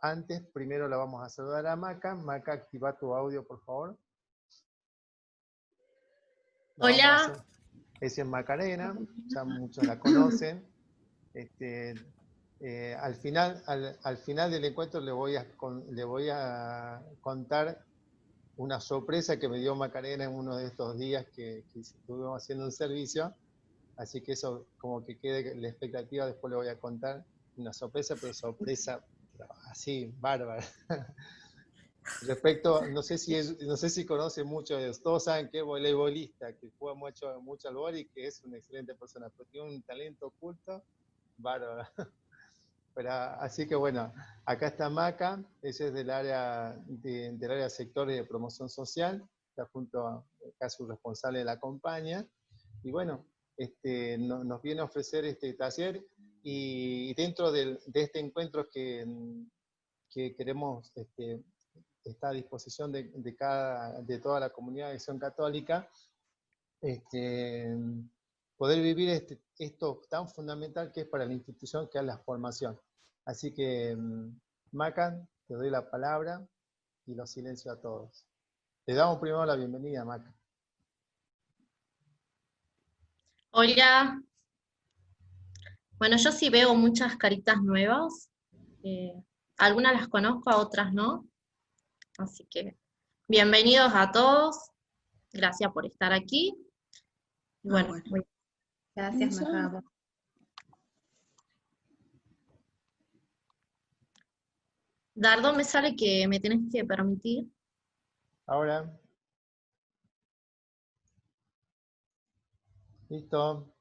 antes, primero la vamos a saludar a Maca. Maca, activa tu audio, por favor. Hola. Esa es Macarena, ya muchos la conocen. Al final del encuentro le voy a contar una sorpresa que me dio Macarena en uno de estos días que estuvimos haciendo un servicio, así que eso como que quede la expectativa, después le voy a contar una sorpresa, pero sorpresa así, bárbara. Respecto, no sé si conoce mucho de eso, todos saben que es voleibolista, que juega mucho al vóley y que es una excelente persona, pero tiene un talento oculto bárbaro. Pero, así que bueno, acá está Maca, ella es del área sectores de promoción social, está junto a su responsable de la compañía, y bueno, nos viene a ofrecer este taller, y dentro de este encuentro que queremos, está a disposición de toda la comunidad de Acción Católica, poder vivir esto tan fundamental que es para la institución, que es la formación. Así que, Maca, te doy la palabra y los silencio a todos. Le damos primero la bienvenida, Maca. Hola. Bueno, yo sí veo muchas caritas nuevas. Algunas las conozco, a otras no. Así que bienvenidos a todos. Gracias por estar aquí. Y bueno. Gracias, Maca. Dardo, me sale que me tenés que permitir. Ahora. Listo.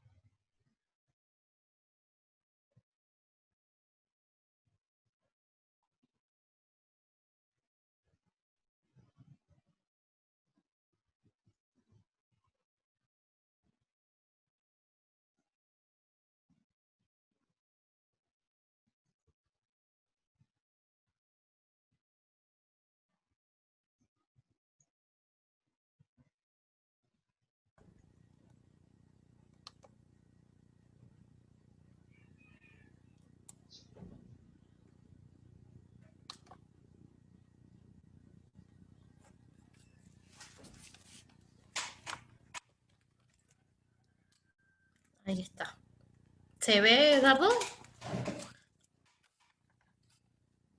Ahí está. ¿Se ve, Dardo?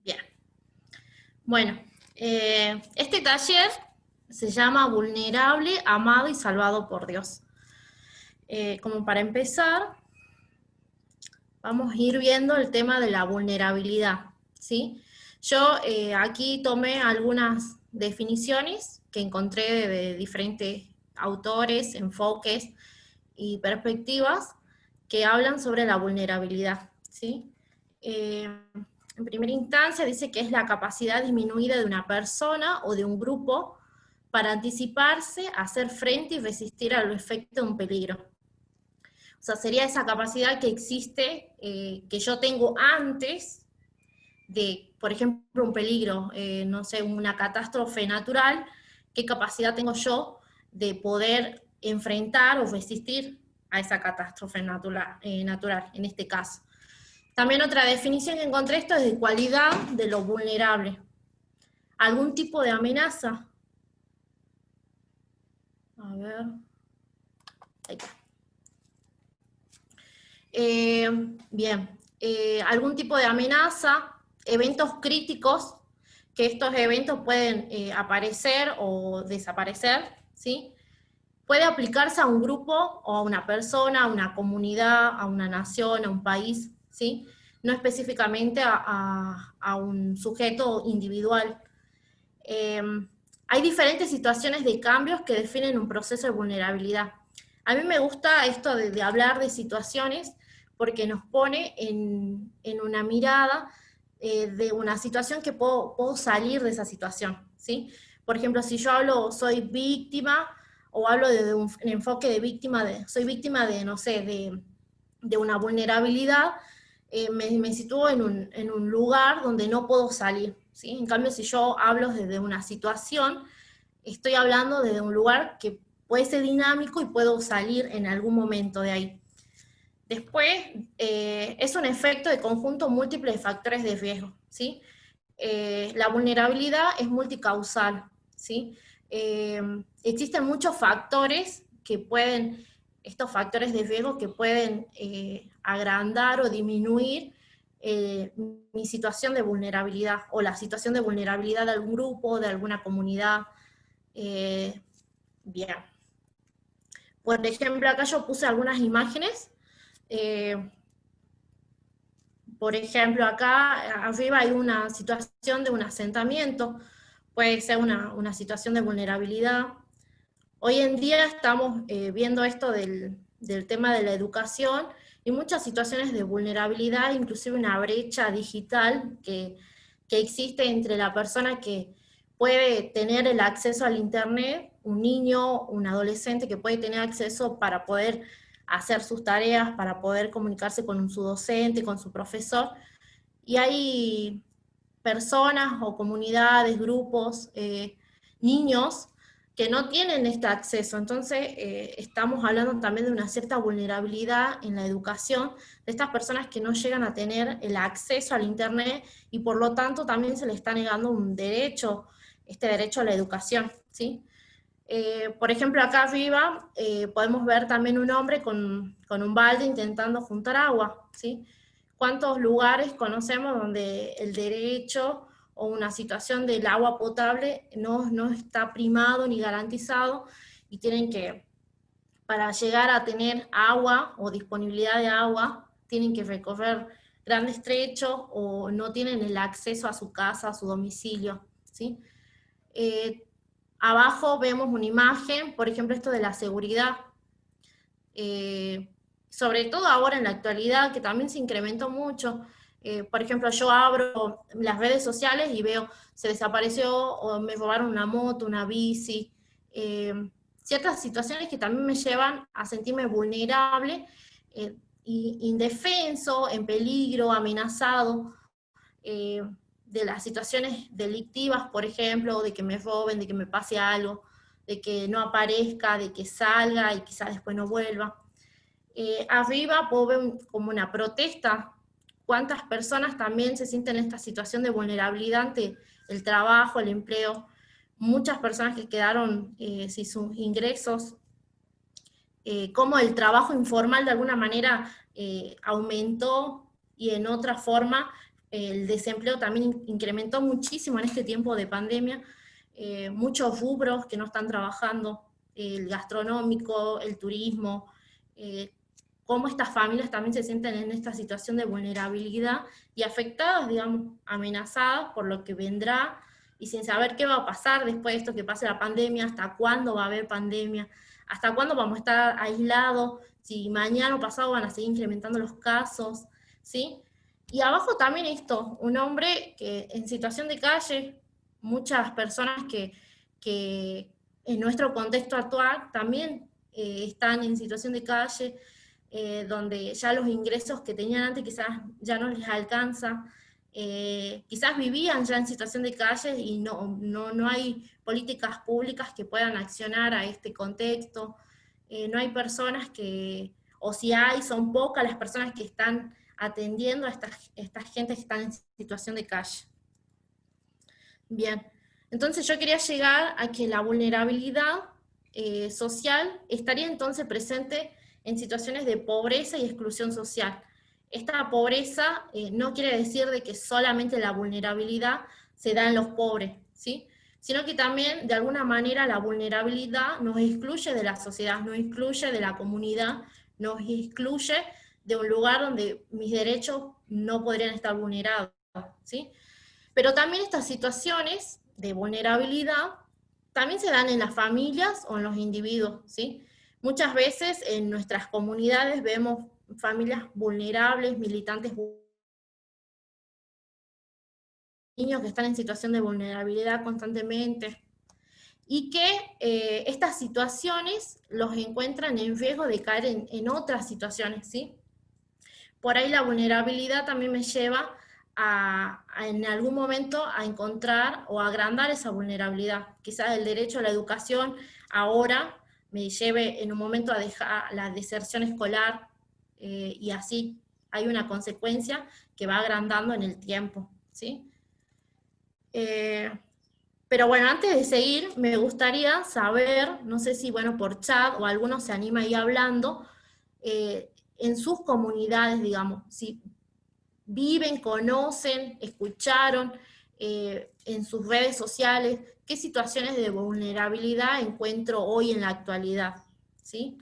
Bien. Bueno, este taller se llama Vulnerable, Amado y Salvado por Dios. Como para empezar, vamos a ir viendo el tema de la vulnerabilidad, ¿sí? Yo aquí tomé algunas definiciones que encontré de diferentes autores, enfoques y perspectivas que hablan sobre la vulnerabilidad, ¿sí? En primera instancia dice que es la capacidad disminuida de una persona o de un grupo para anticiparse, hacer frente y resistir a los efectos de un peligro. O sea, sería esa capacidad que existe, que yo tengo antes de, por ejemplo, un peligro, no sé, una catástrofe natural, ¿qué capacidad tengo yo de poder enfrentar o resistir a esa catástrofe natural, en este caso? También otra definición que encontré esto es de cualidad de lo vulnerable. ¿Algún tipo de amenaza? A ver. Ahí está. Bien. Algún tipo de amenaza, eventos críticos, que estos eventos pueden aparecer o desaparecer, ¿sí? Puede aplicarse a un grupo o a una persona, a una comunidad, a una nación, a un país, ¿sí? No específicamente a un sujeto individual. Hay diferentes situaciones de cambios que definen un proceso de vulnerabilidad. A mí me gusta esto de hablar de situaciones porque nos pone en una mirada de una situación que puedo salir de esa situación, ¿sí? Por ejemplo, si yo hablo, soy víctima, o hablo de un enfoque de víctima, soy víctima de, no sé, de una vulnerabilidad, me sitúo en un lugar donde no puedo salir, ¿sí? En cambio, si yo hablo desde una situación, estoy hablando desde un lugar que puede ser dinámico y puedo salir en algún momento de ahí. Después, es un efecto de conjunto múltiple de factores de riesgo, ¿sí? la vulnerabilidad es multicausal, ¿sí? Existen muchos factores que pueden, estos factores de riesgo que pueden agrandar o disminuir mi situación de vulnerabilidad, o la situación de vulnerabilidad de algún grupo, de alguna comunidad. Bien. Por ejemplo, acá yo puse algunas imágenes. Por ejemplo, acá arriba hay una situación de un asentamiento, puede ser una situación de vulnerabilidad. Hoy en día estamos viendo esto del tema de la educación y muchas situaciones de vulnerabilidad, inclusive una brecha digital que existe entre la persona que puede tener el acceso al internet, un niño, un adolescente que puede tener acceso para poder hacer sus tareas, para poder comunicarse con su docente, con su profesor, y hay personas o comunidades, grupos, niños que no tienen este acceso. Entonces, estamos hablando también de una cierta vulnerabilidad en la educación de estas personas que no llegan a tener el acceso al internet y por lo tanto también se les está negando un derecho, este derecho a la educación, ¿sí? Por ejemplo, acá arriba podemos ver también un hombre con un balde intentando juntar agua, ¿sí? ¿Cuántos lugares conocemos donde el derecho o una situación del agua potable no está primado ni garantizado y tienen que, para llegar a tener agua o disponibilidad de agua, tienen que recorrer grandes trechos o no tienen el acceso a su casa, a su domicilio, ¿sí? Abajo vemos una imagen, por ejemplo, esto de la seguridad. Sobre todo ahora en la actualidad, que también se incrementó mucho. Por ejemplo, yo abro las redes sociales y veo, se desapareció o me robaron una moto, una bici. Ciertas situaciones que también me llevan a sentirme vulnerable, indefenso, en peligro, amenazado. De las situaciones delictivas, por ejemplo, de que me roben, de que me pase algo, de que no aparezca, de que salga y quizás después no vuelva. Arriba puedo ver como una protesta, cuántas personas también se sienten en esta situación de vulnerabilidad ante el trabajo, el empleo, muchas personas que quedaron sin sus ingresos, cómo el trabajo informal de alguna manera aumentó y en otra forma el desempleo también incrementó muchísimo en este tiempo de pandemia, muchos rubros que no están trabajando, el gastronómico, el turismo, cómo estas familias también se sienten en esta situación de vulnerabilidad y afectadas, digamos, amenazadas por lo que vendrá y sin saber qué va a pasar después de esto que pase la pandemia, hasta cuándo va a haber pandemia, hasta cuándo vamos a estar aislados, si mañana o pasado van a seguir incrementando los casos, ¿sí? Y abajo también esto, un hombre que en situación de calle, muchas personas que en nuestro contexto actual también están en situación de calle, donde ya los ingresos que tenían antes quizás ya no les alcanza, quizás vivían ya en situación de calle y no hay políticas públicas que puedan accionar a este contexto, no hay personas que, o si hay, son pocas las personas que están atendiendo a estas gentes que están en situación de calle. Bien, entonces yo quería llegar a que la vulnerabilidad social estaría entonces presente en situaciones de pobreza y exclusión social. Esta pobreza no quiere decir de que solamente la vulnerabilidad se da en los pobres, ¿sí? Sino que también de alguna manera la vulnerabilidad nos excluye de la sociedad, nos excluye de la comunidad, nos excluye de un lugar donde mis derechos no podrían estar vulnerados, ¿sí? Pero también estas situaciones de vulnerabilidad también se dan en las familias o en los individuos, ¿sí? Muchas veces en nuestras comunidades vemos familias vulnerables, militantes, niños que están en situación de vulnerabilidad constantemente, y que estas situaciones los encuentran en riesgo de caer en otras situaciones, ¿sí? Por ahí la vulnerabilidad también me lleva en algún momento a encontrar o a agrandar esa vulnerabilidad. Quizás el derecho a la educación ahora me lleve en un momento a dejar la deserción escolar y así hay una consecuencia que va agrandando en el tiempo, ¿sí? Pero bueno, antes de seguir, me gustaría saber, no sé si, bueno, por chat o alguno se anima ahí hablando, en sus comunidades, digamos, si viven, conocen, escucharon, en sus redes sociales, qué situaciones de vulnerabilidad encuentro hoy en la actualidad, ¿sí?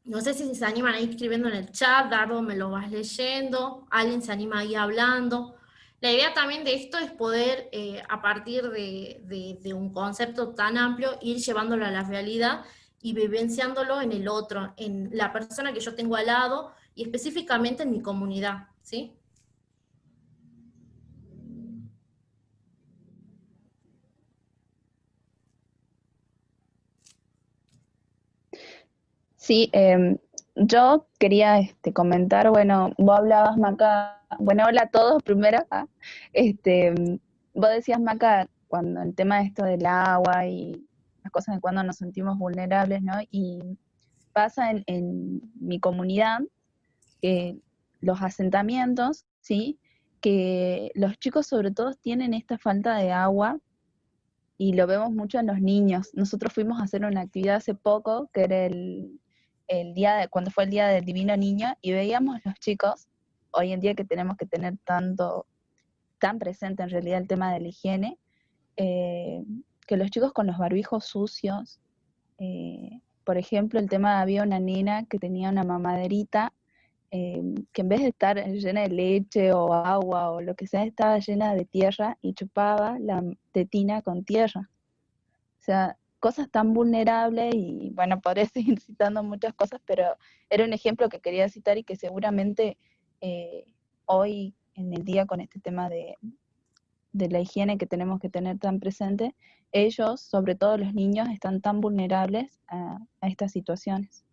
No sé si se animan ahí escribiendo en el chat, Dardo, me lo vas leyendo, alguien se anima ahí hablando. La idea también de esto es poder, a partir de un concepto tan amplio, ir llevándolo a la realidad y vivenciándolo en el otro, en la persona que yo tengo al lado y específicamente en mi comunidad, ¿sí? Sí, yo quería comentar, bueno, vos hablabas, Maca, bueno, hola a todos primero. Vos decías, Maca, cuando el tema de esto del agua y las cosas de cuando nos sentimos vulnerables, ¿no? Y pasa en mi comunidad que los asentamientos, ¿sí? Que los chicos sobre todo tienen esta falta de agua y lo vemos mucho en los niños. Nosotros fuimos a hacer una actividad hace poco, que era el día cuando fue el Día del Divino Niño, y veíamos los chicos, hoy en día que tenemos que tener tan presente en realidad el tema de la higiene, eh, que los chicos con los barbijos sucios, por ejemplo, el tema, había una nena que tenía una mamaderita, que en vez de estar llena de leche o agua o lo que sea, estaba llena de tierra y chupaba la tetina con tierra. O sea, cosas tan vulnerables y bueno, podría seguir citando muchas cosas, pero era un ejemplo que quería citar y que seguramente hoy en el día con este tema de la higiene que tenemos que tener tan presente, ellos, sobre todo los niños, están tan vulnerables a estas situaciones.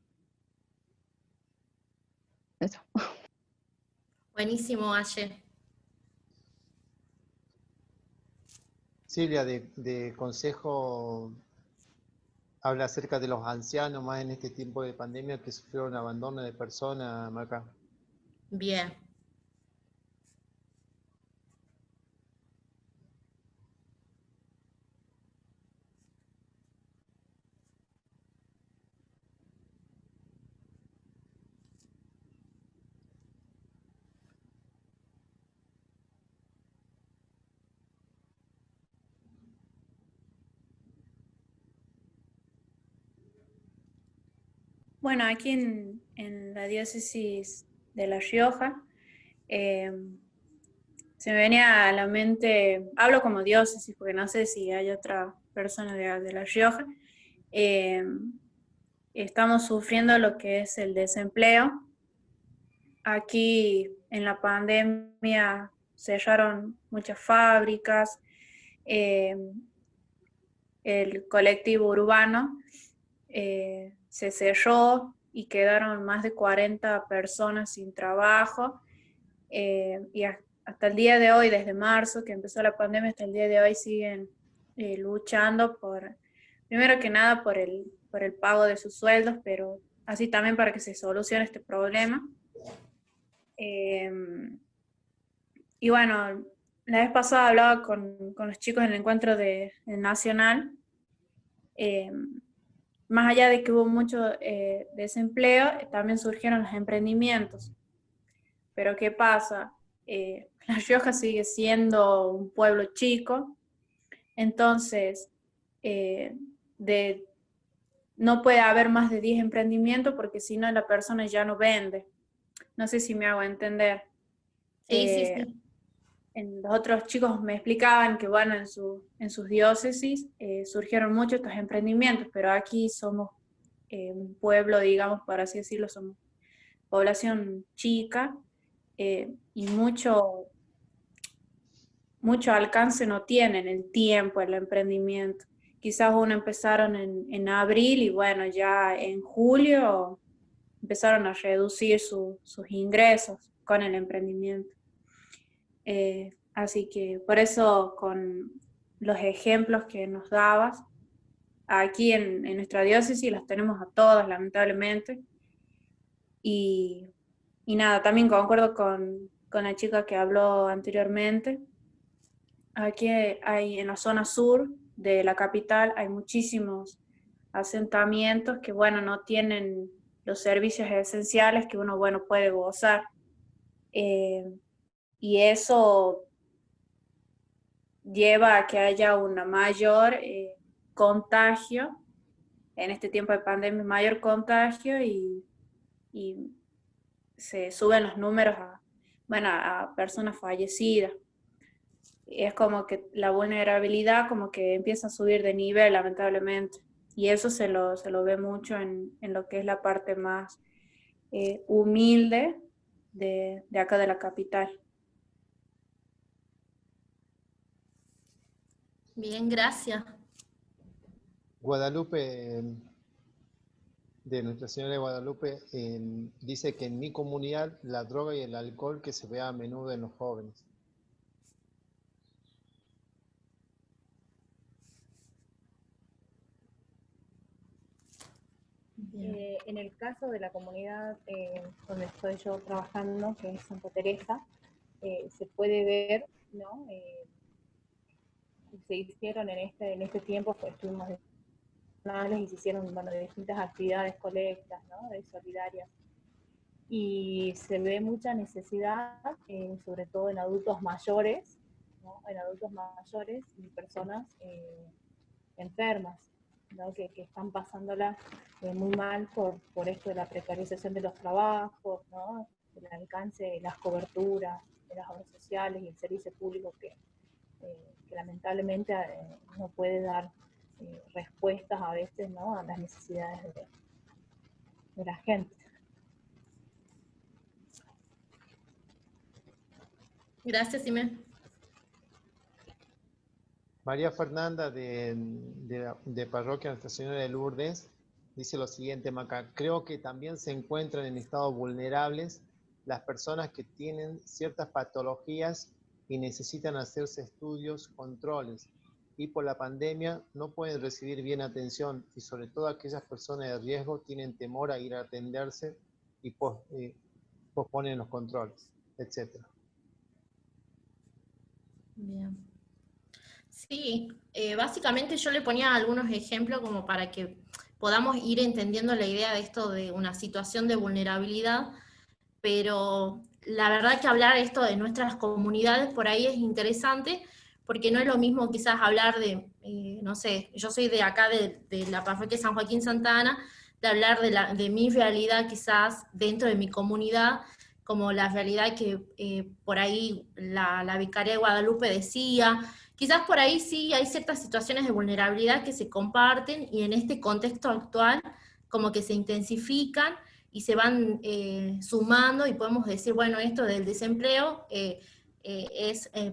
Eso. Buenísimo, Aye. Silvia, de consejo, habla acerca de los ancianos, más en este tiempo de pandemia que sufrieron abandono de personas, Maca. Bien. Bueno, aquí en la diócesis de La Rioja, eh, se me venía a la mente, hablo como diócesis porque no sé si hay otra persona de La Rioja, eh, estamos sufriendo lo que es el desempleo. Aquí en la pandemia cerraron muchas fábricas, eh, el colectivo urbano se cerró y quedaron más de 40 personas sin trabajo. Y hasta el día de hoy, desde marzo que empezó la pandemia, hasta el día de hoy siguen luchando primero que nada por el pago de sus sueldos, pero así también para que se solucione este problema. Y bueno, la vez pasada hablaba con los chicos en el encuentro de Nacional. Más allá de que hubo mucho desempleo, también surgieron los emprendimientos. Pero ¿qué pasa? La Rioja sigue siendo un pueblo chico, entonces no puede haber más de 10 emprendimientos porque si no la persona ya no vende. No sé si me hago entender. Sí. Los otros chicos me explicaban que, bueno, en sus diócesis surgieron muchos estos emprendimientos, pero aquí somos un pueblo, digamos, por así decirlo, somos población chica y mucho alcance no tienen el tiempo, el emprendimiento. Quizás uno empezaron en abril y bueno, ya en julio empezaron a reducir sus ingresos con el emprendimiento. Así que por eso con los ejemplos que nos dabas, aquí en nuestra diócesis los tenemos a todos, lamentablemente. Y nada, también concuerdo con la chica que habló anteriormente. aquí hay, en la zona sur de la capital, hay muchísimos asentamientos que, bueno, no tienen los servicios esenciales que uno, bueno, puede gozar. Y eso lleva a que haya una mayor contagio, en este tiempo de pandemia, mayor contagio y se suben los números a personas fallecidas. Es como que la vulnerabilidad como que empieza a subir de nivel, lamentablemente. Y eso se lo ve mucho en lo que es la parte más humilde de acá de la capital. Bien, gracias. Guadalupe, de Nuestra Señora de Guadalupe, dice que en mi comunidad la droga y el alcohol que se ve a menudo en los jóvenes. En el caso de la comunidad donde estoy yo trabajando, que es Santa Teresa, se puede ver, ¿no? Se hicieron en este tiempo, pues, estuvimos y se hicieron, bueno, de distintas actividades colectas, ¿no? De solidarias. Y se ve mucha necesidad, sobre todo en adultos mayores, ¿no? En adultos mayores y personas enfermas, ¿no? Que están pasándola muy mal por esto de la precarización de los trabajos, ¿no? El alcance de las coberturas de las obras sociales y el servicio público que lamentablemente no puede dar respuestas a veces, ¿no? A las necesidades de la gente. Gracias, Simé. María Fernanda de Parroquia Nuestra Señora de Lourdes dice lo siguiente, Maca: creo que también se encuentran en estados vulnerables las personas que tienen ciertas patologías y necesitan hacerse estudios, controles, y por la pandemia no pueden recibir bien atención, y sobre todo aquellas personas de riesgo tienen temor a ir a atenderse y posponen los controles, etc. Bien. Sí, básicamente yo le ponía algunos ejemplos como para que podamos ir entendiendo la idea de esto de una situación de vulnerabilidad, pero la verdad que hablar esto de nuestras comunidades por ahí es interesante, porque no es lo mismo quizás hablar de, no sé, yo soy de acá de la parroquia San Joaquín Santa Ana, de hablar de mi realidad quizás dentro de mi comunidad, como la realidad que por ahí la Vicaría de Guadalupe decía. Quizás por ahí sí hay ciertas situaciones de vulnerabilidad que se comparten y en este contexto actual como que se intensifican y se van sumando y podemos decir, bueno, esto del desempleo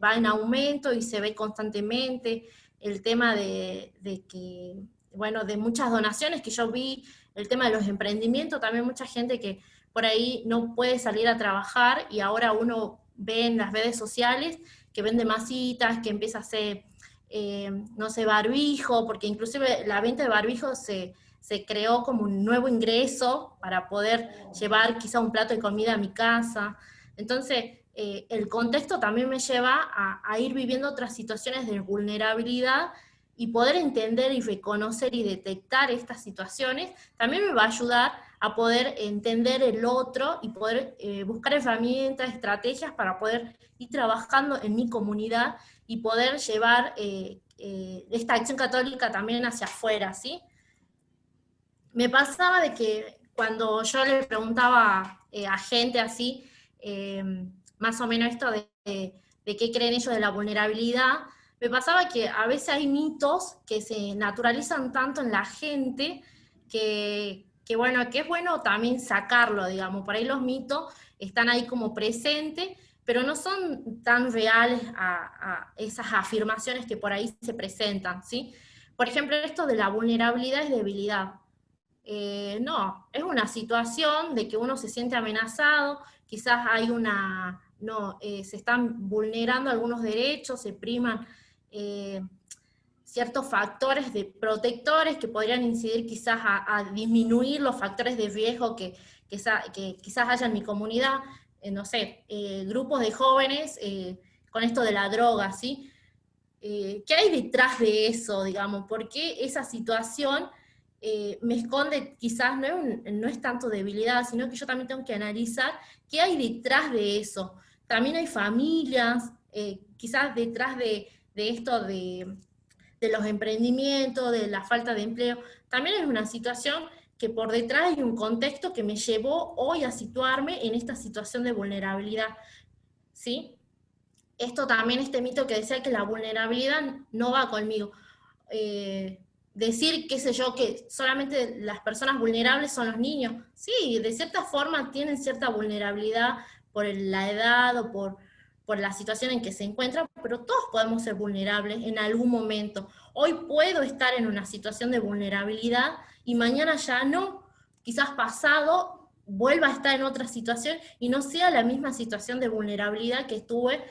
va en aumento y se ve constantemente. El tema de que, bueno, de muchas donaciones que yo vi, el tema de los emprendimientos, también mucha gente que por ahí no puede salir a trabajar y ahora uno ve en las redes sociales que vende masitas, que empieza a hacer, no sé, barbijo, porque inclusive la venta de barbijo se creó como un nuevo ingreso para poder llevar quizá un plato de comida a mi casa. Entonces, el contexto también me lleva a ir viviendo otras situaciones de vulnerabilidad y poder entender y reconocer y detectar estas situaciones, también me va a ayudar a poder entender el otro y poder buscar herramientas, estrategias para poder ir trabajando en mi comunidad y poder llevar esta acción católica también hacia afuera, ¿sí? Me pasaba de que cuando yo le preguntaba a gente así, más o menos esto de qué creen ellos de la vulnerabilidad, me pasaba que a veces hay mitos que se naturalizan tanto en la gente que bueno, que es bueno también sacarlo, digamos, por ahí los mitos están ahí como presentes, pero no son tan reales a esas afirmaciones que por ahí se presentan, ¿sí? Por ejemplo, esto de la vulnerabilidad es debilidad. No, es una situación de que uno se siente amenazado, quizás hay se están vulnerando algunos derechos, se priman ciertos factores de protectores que podrían incidir quizás a disminuir los factores de riesgo que quizás haya en mi comunidad, no sé, grupos de jóvenes con esto de la droga, ¿sí? ¿qué hay detrás de eso, digamos? ¿Por qué esa situación me esconde, quizás no es tanto debilidad, sino que yo también tengo que analizar qué hay detrás de eso? También hay familias, quizás detrás de esto de los emprendimientos, de la falta de empleo, también es una situación que por detrás hay un contexto que me llevó hoy a situarme en esta situación de vulnerabilidad, ¿sí? Esto también, este mito que decía que la vulnerabilidad no va conmigo. Decir, qué sé yo, que solamente las personas vulnerables son los niños. Sí, de cierta forma tienen cierta vulnerabilidad por la edad o por la situación en que se encuentran, pero todos podemos ser vulnerables en algún momento. Hoy puedo estar en una situación de vulnerabilidad y mañana ya no. Quizás pasado vuelva a estar en otra situación y no sea la misma situación de vulnerabilidad que estuve,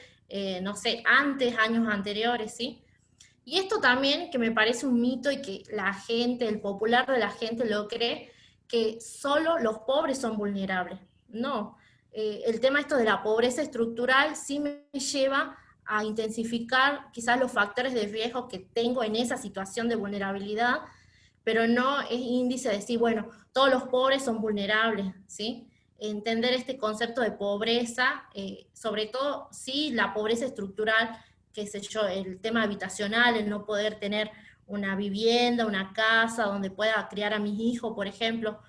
no sé, antes, años anteriores, ¿sí? Y esto también, que me parece un mito y que la gente, el popular de la gente lo cree, que solo los pobres son vulnerables. No, el tema esto de la pobreza estructural sí me lleva a intensificar quizás los factores de riesgo que tengo en esa situación de vulnerabilidad, pero no es índice de decir, bueno, todos los pobres son vulnerables, ¿sí? Entender este concepto de pobreza, sobre todo, sí, la pobreza estructural, qué sé yo, el tema habitacional, el no poder tener una vivienda, una casa donde pueda criar a mis hijos, por ejemplo.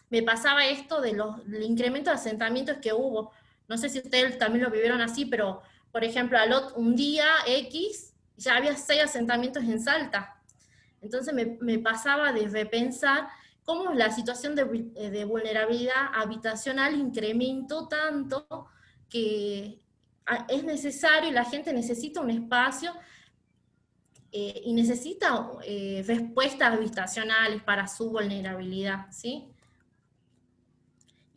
Me pasaba esto del incremento de asentamientos que hubo. No sé si ustedes también lo vivieron así, pero, por ejemplo, un día X ya había 6 asentamientos en Salta. Entonces me pasaba de repensar cómo la situación de vulnerabilidad habitacional incrementó tanto que es necesario y la gente necesita un espacio y necesita respuestas habitacionales para su vulnerabilidad, ¿sí?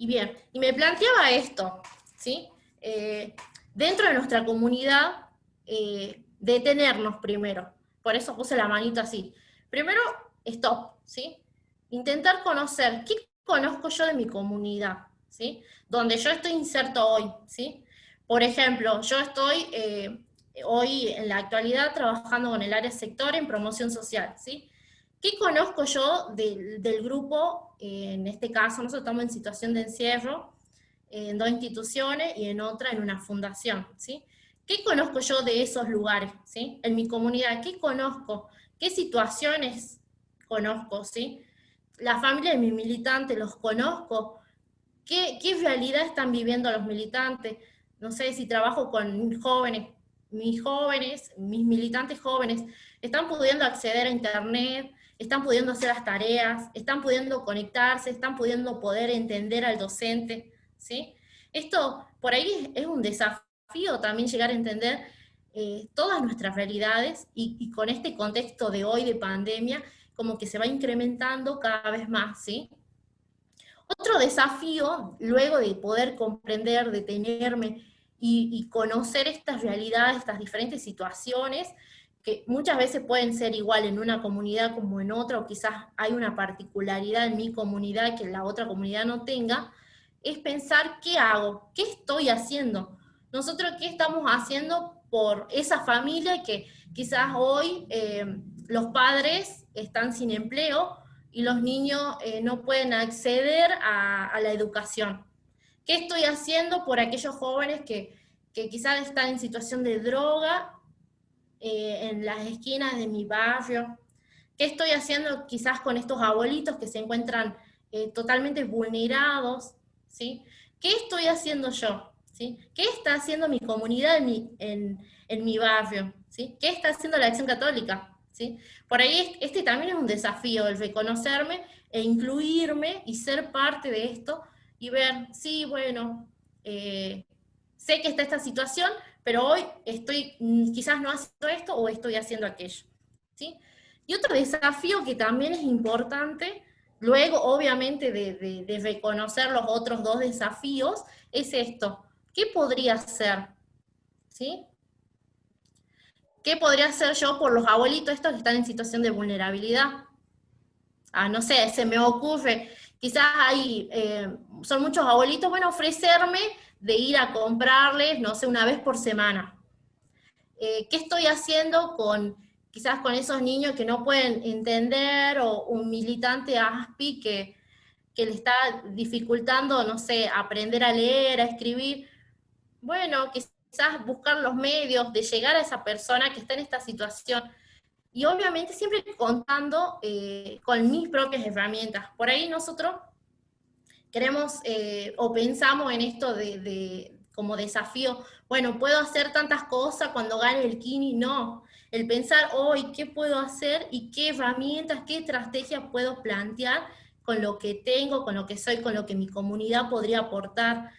Y bien, y me planteaba esto, ¿sí? Dentro de nuestra comunidad, detenernos primero, por eso puse la manito así. Primero, stop, ¿sí? Intentar conocer, ¿qué conozco yo de mi comunidad? ¿Sí? Donde yo estoy inserto hoy, ¿sí? Por ejemplo, yo estoy hoy en la actualidad trabajando con el área sector en promoción social, ¿sí? ¿Qué conozco yo del grupo? En este caso, nosotros estamos en situación de encierro, en 2 instituciones y en otra en una fundación, ¿sí? ¿Qué conozco yo de esos lugares, ¿sí? En mi comunidad, ¿qué conozco? ¿Qué situaciones conozco, ¿sí? La familia de mis militantes, ¿los conozco? ¿Qué realidad están viviendo los militantes? No sé, si trabajo con jóvenes, mis militantes jóvenes, están pudiendo acceder a internet, están pudiendo hacer las tareas, están pudiendo conectarse, están pudiendo poder entender al docente, ¿sí? Esto, por ahí es un desafío también llegar a entender todas nuestras realidades y con este contexto de hoy de pandemia, como que se va incrementando cada vez más, ¿sí? Otro desafío, luego de poder comprender, detenerme y conocer estas realidades, estas diferentes situaciones, que muchas veces pueden ser igual en una comunidad como en otra, o quizás hay una particularidad en mi comunidad que la otra comunidad no tenga, es pensar qué hago, qué estoy haciendo. Nosotros qué estamos haciendo por esa familia que quizás hoy los padres están sin empleo, y los niños no pueden acceder a la educación. ¿Qué estoy haciendo por aquellos jóvenes que quizás están en situación de droga en las esquinas de mi barrio? ¿Qué estoy haciendo quizás con estos abuelitos que se encuentran totalmente vulnerados? ¿Sí? ¿Qué estoy haciendo yo? ¿Sí? ¿Qué está haciendo mi comunidad en mi barrio? ¿Sí? ¿Qué está haciendo la Acción Católica? ¿Sí? Por ahí este también es un desafío, el reconocerme e incluirme y ser parte de esto y ver, sí, bueno, sé que está esta situación, pero hoy estoy quizás no haciendo esto o estoy haciendo aquello, ¿sí? Y otro desafío que también es importante, luego obviamente de reconocer los otros 2 desafíos, es esto, ¿qué podría hacer? ¿Sí? ¿Qué podría hacer yo por los abuelitos estos que están en situación de vulnerabilidad? No sé, se me ocurre, quizás son muchos abuelitos, bueno, ofrecerme de ir a comprarles, no sé, una vez por semana. ¿Qué estoy haciendo quizás con esos niños que no pueden entender, o un militante ASPI que le está dificultando, no sé, aprender a leer, a escribir? Bueno, quizás buscar los medios de llegar a esa persona que está en esta situación. Y obviamente siempre contando con mis propias herramientas. Por ahí nosotros queremos o pensamos en esto como desafío, bueno, puedo hacer tantas cosas cuando gane el Kini. No, el pensar hoy qué puedo hacer y qué herramientas, qué estrategias puedo plantear con lo que tengo, con lo que soy, con lo que mi comunidad podría aportar,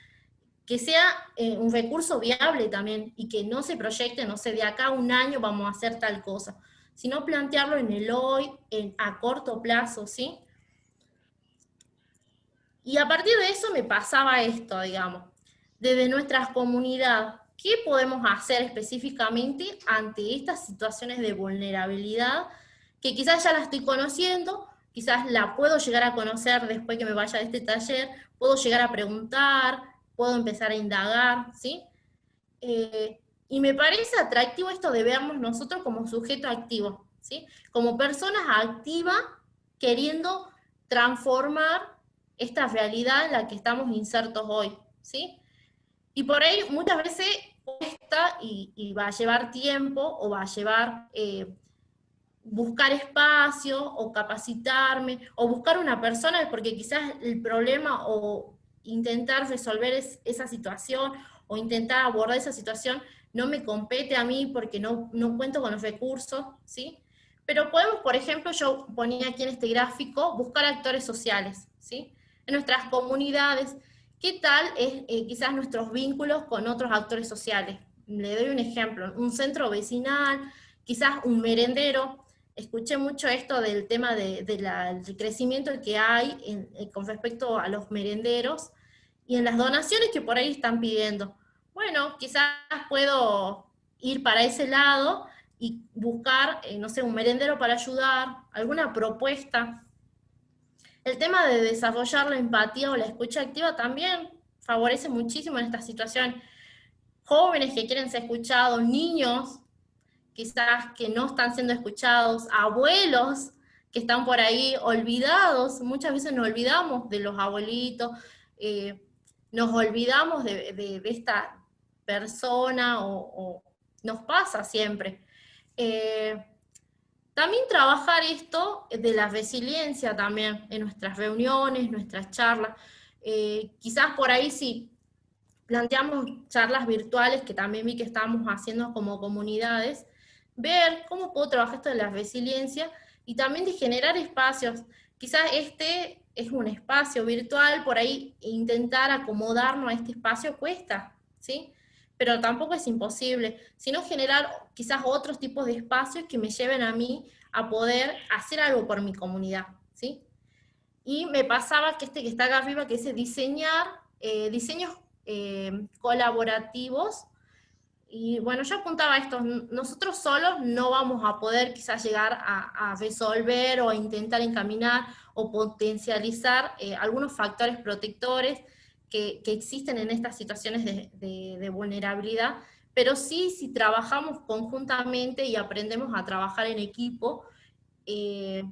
que sea un recurso viable también, y que no se proyecte, no sé, de acá a un año vamos a hacer tal cosa, sino plantearlo en el hoy, a corto plazo, ¿sí? Y a partir de eso me pasaba esto, digamos, desde nuestra comunidad, ¿qué podemos hacer específicamente ante estas situaciones de vulnerabilidad que quizás ya la estoy conociendo, quizás la puedo llegar a conocer después que me vaya de este taller, puedo llegar a preguntar, puedo empezar a indagar, ¿sí? Y me parece atractivo esto de vernos nosotros como sujeto activo, ¿sí? Como personas activas queriendo transformar esta realidad en la que estamos insertos hoy, ¿sí? Y por ahí muchas veces cuesta y va a llevar tiempo, o va a llevar buscar espacio, o capacitarme, o buscar una persona, porque quizás el problema, o intentar resolver esa situación, o intentar abordar esa situación, no me compete a mí porque no cuento con los recursos, ¿sí? Pero podemos, por ejemplo, yo ponía aquí en este gráfico, buscar actores sociales, ¿sí? En nuestras comunidades, ¿qué tal es quizás nuestros vínculos con otros actores sociales? Le doy un ejemplo, un centro vecinal, quizás un merendero. Escuché mucho esto del tema del crecimiento que hay con respecto a los merenderos y en las donaciones que por ahí están pidiendo. Bueno, quizás puedo ir para ese lado y buscar, no sé, un merendero para ayudar, alguna propuesta. El tema de desarrollar la empatía o la escucha activa también favorece muchísimo en esta situación. Jóvenes que quieren ser escuchados, niños quizás que no están siendo escuchados, abuelos que están por ahí olvidados. Muchas veces nos olvidamos de los abuelitos, nos olvidamos de esta persona, o nos pasa siempre. También trabajar esto de la resiliencia también en nuestras reuniones, nuestras charlas. Quizás por ahí sí planteamos charlas virtuales, que también vi que estábamos haciendo como comunidades, ver cómo puedo trabajar esto de la resiliencia y también de generar espacios. Quizás este es un espacio virtual, por ahí intentar acomodarnos a este espacio cuesta, ¿sí? Pero tampoco es imposible, sino generar quizás otros tipos de espacios que me lleven a mí a poder hacer algo por mi comunidad, ¿sí? Y me pasaba que que está acá arriba, que es diseñar diseños colaborativos. Y bueno, yo apuntaba a esto, nosotros solos no vamos a poder quizás llegar a resolver, o a intentar encaminar o potencializar algunos factores protectores que existen en estas situaciones de vulnerabilidad, pero sí, si trabajamos conjuntamente y aprendemos a trabajar en equipo, eh,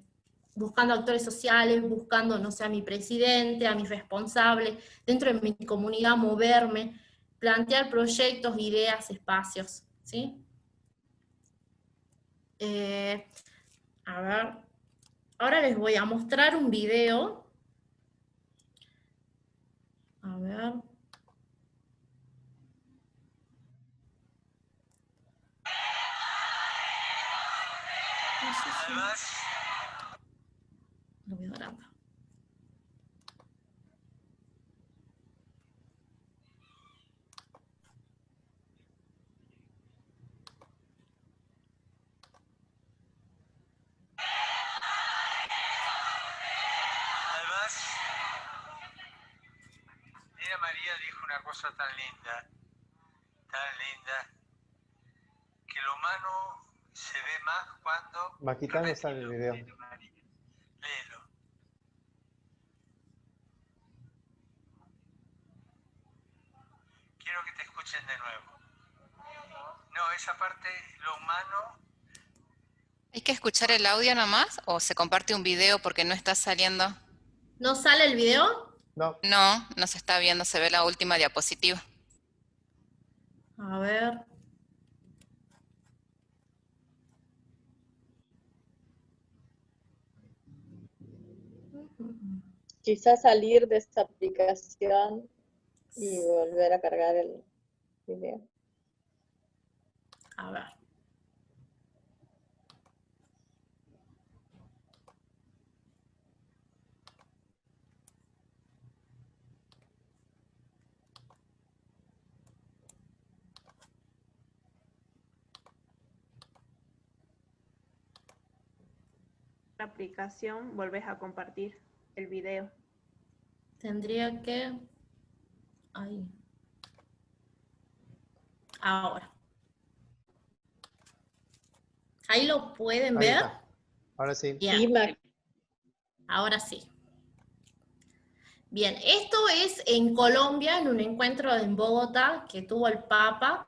buscando actores sociales, buscando, no sé, a mi presidente, a mi responsable, dentro de mi comunidad moverme, plantear proyectos, ideas, espacios, ¿sí? A ver, ahora les voy a mostrar un video. A ver. No sé si lo voy grabando. Además, Nina María dijo una cosa tan linda, que lo humano se ve más cuando... Maquita no sale el video. Nina María. Léelo. Quiero que te escuchen de nuevo. No, esa parte, lo humano, ¿Hay que escuchar el audio nomás o se comparte un video porque no está saliendo? ¿No sale el video? No, No, no se está viendo, se ve la última diapositiva. A ver. Quizás salir de esta aplicación y volver a cargar el video. A ver. La aplicación, volvés a compartir el video. Tendría que... Ahí. Ahora. ¿Ahí lo pueden ahí ver? está. Ahora sí. Bien. Sí, Mac. Ahora sí. Bien, esto es en Colombia, en un encuentro en Bogotá que tuvo el Papa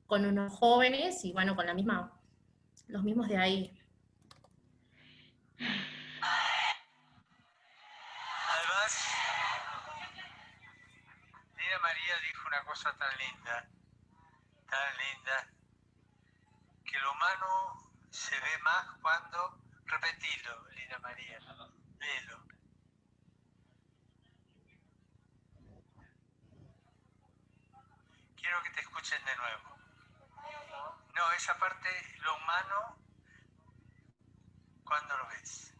con unos jóvenes y bueno, con los mismos de ahí. además, Lina María dijo una cosa tan linda, que lo humano se ve más cuando, repetilo, Lina María, léelo. Quiero que te escuchen de nuevo. No, esa parte, lo humano, ¿cuándo lo ves?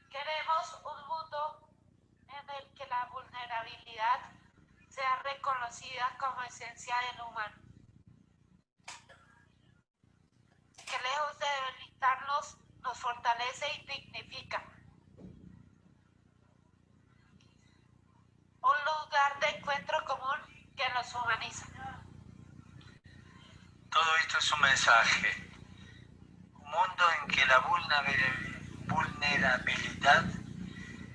Queremos un mundo en el que la vulnerabilidad sea reconocida como esencia del humano. Que lejos de debilitarnos, nos fortalece y dignifica. Un lugar de encuentro común que nos humaniza. Todo esto es un mensaje. Un mundo en que la vulnerabilidad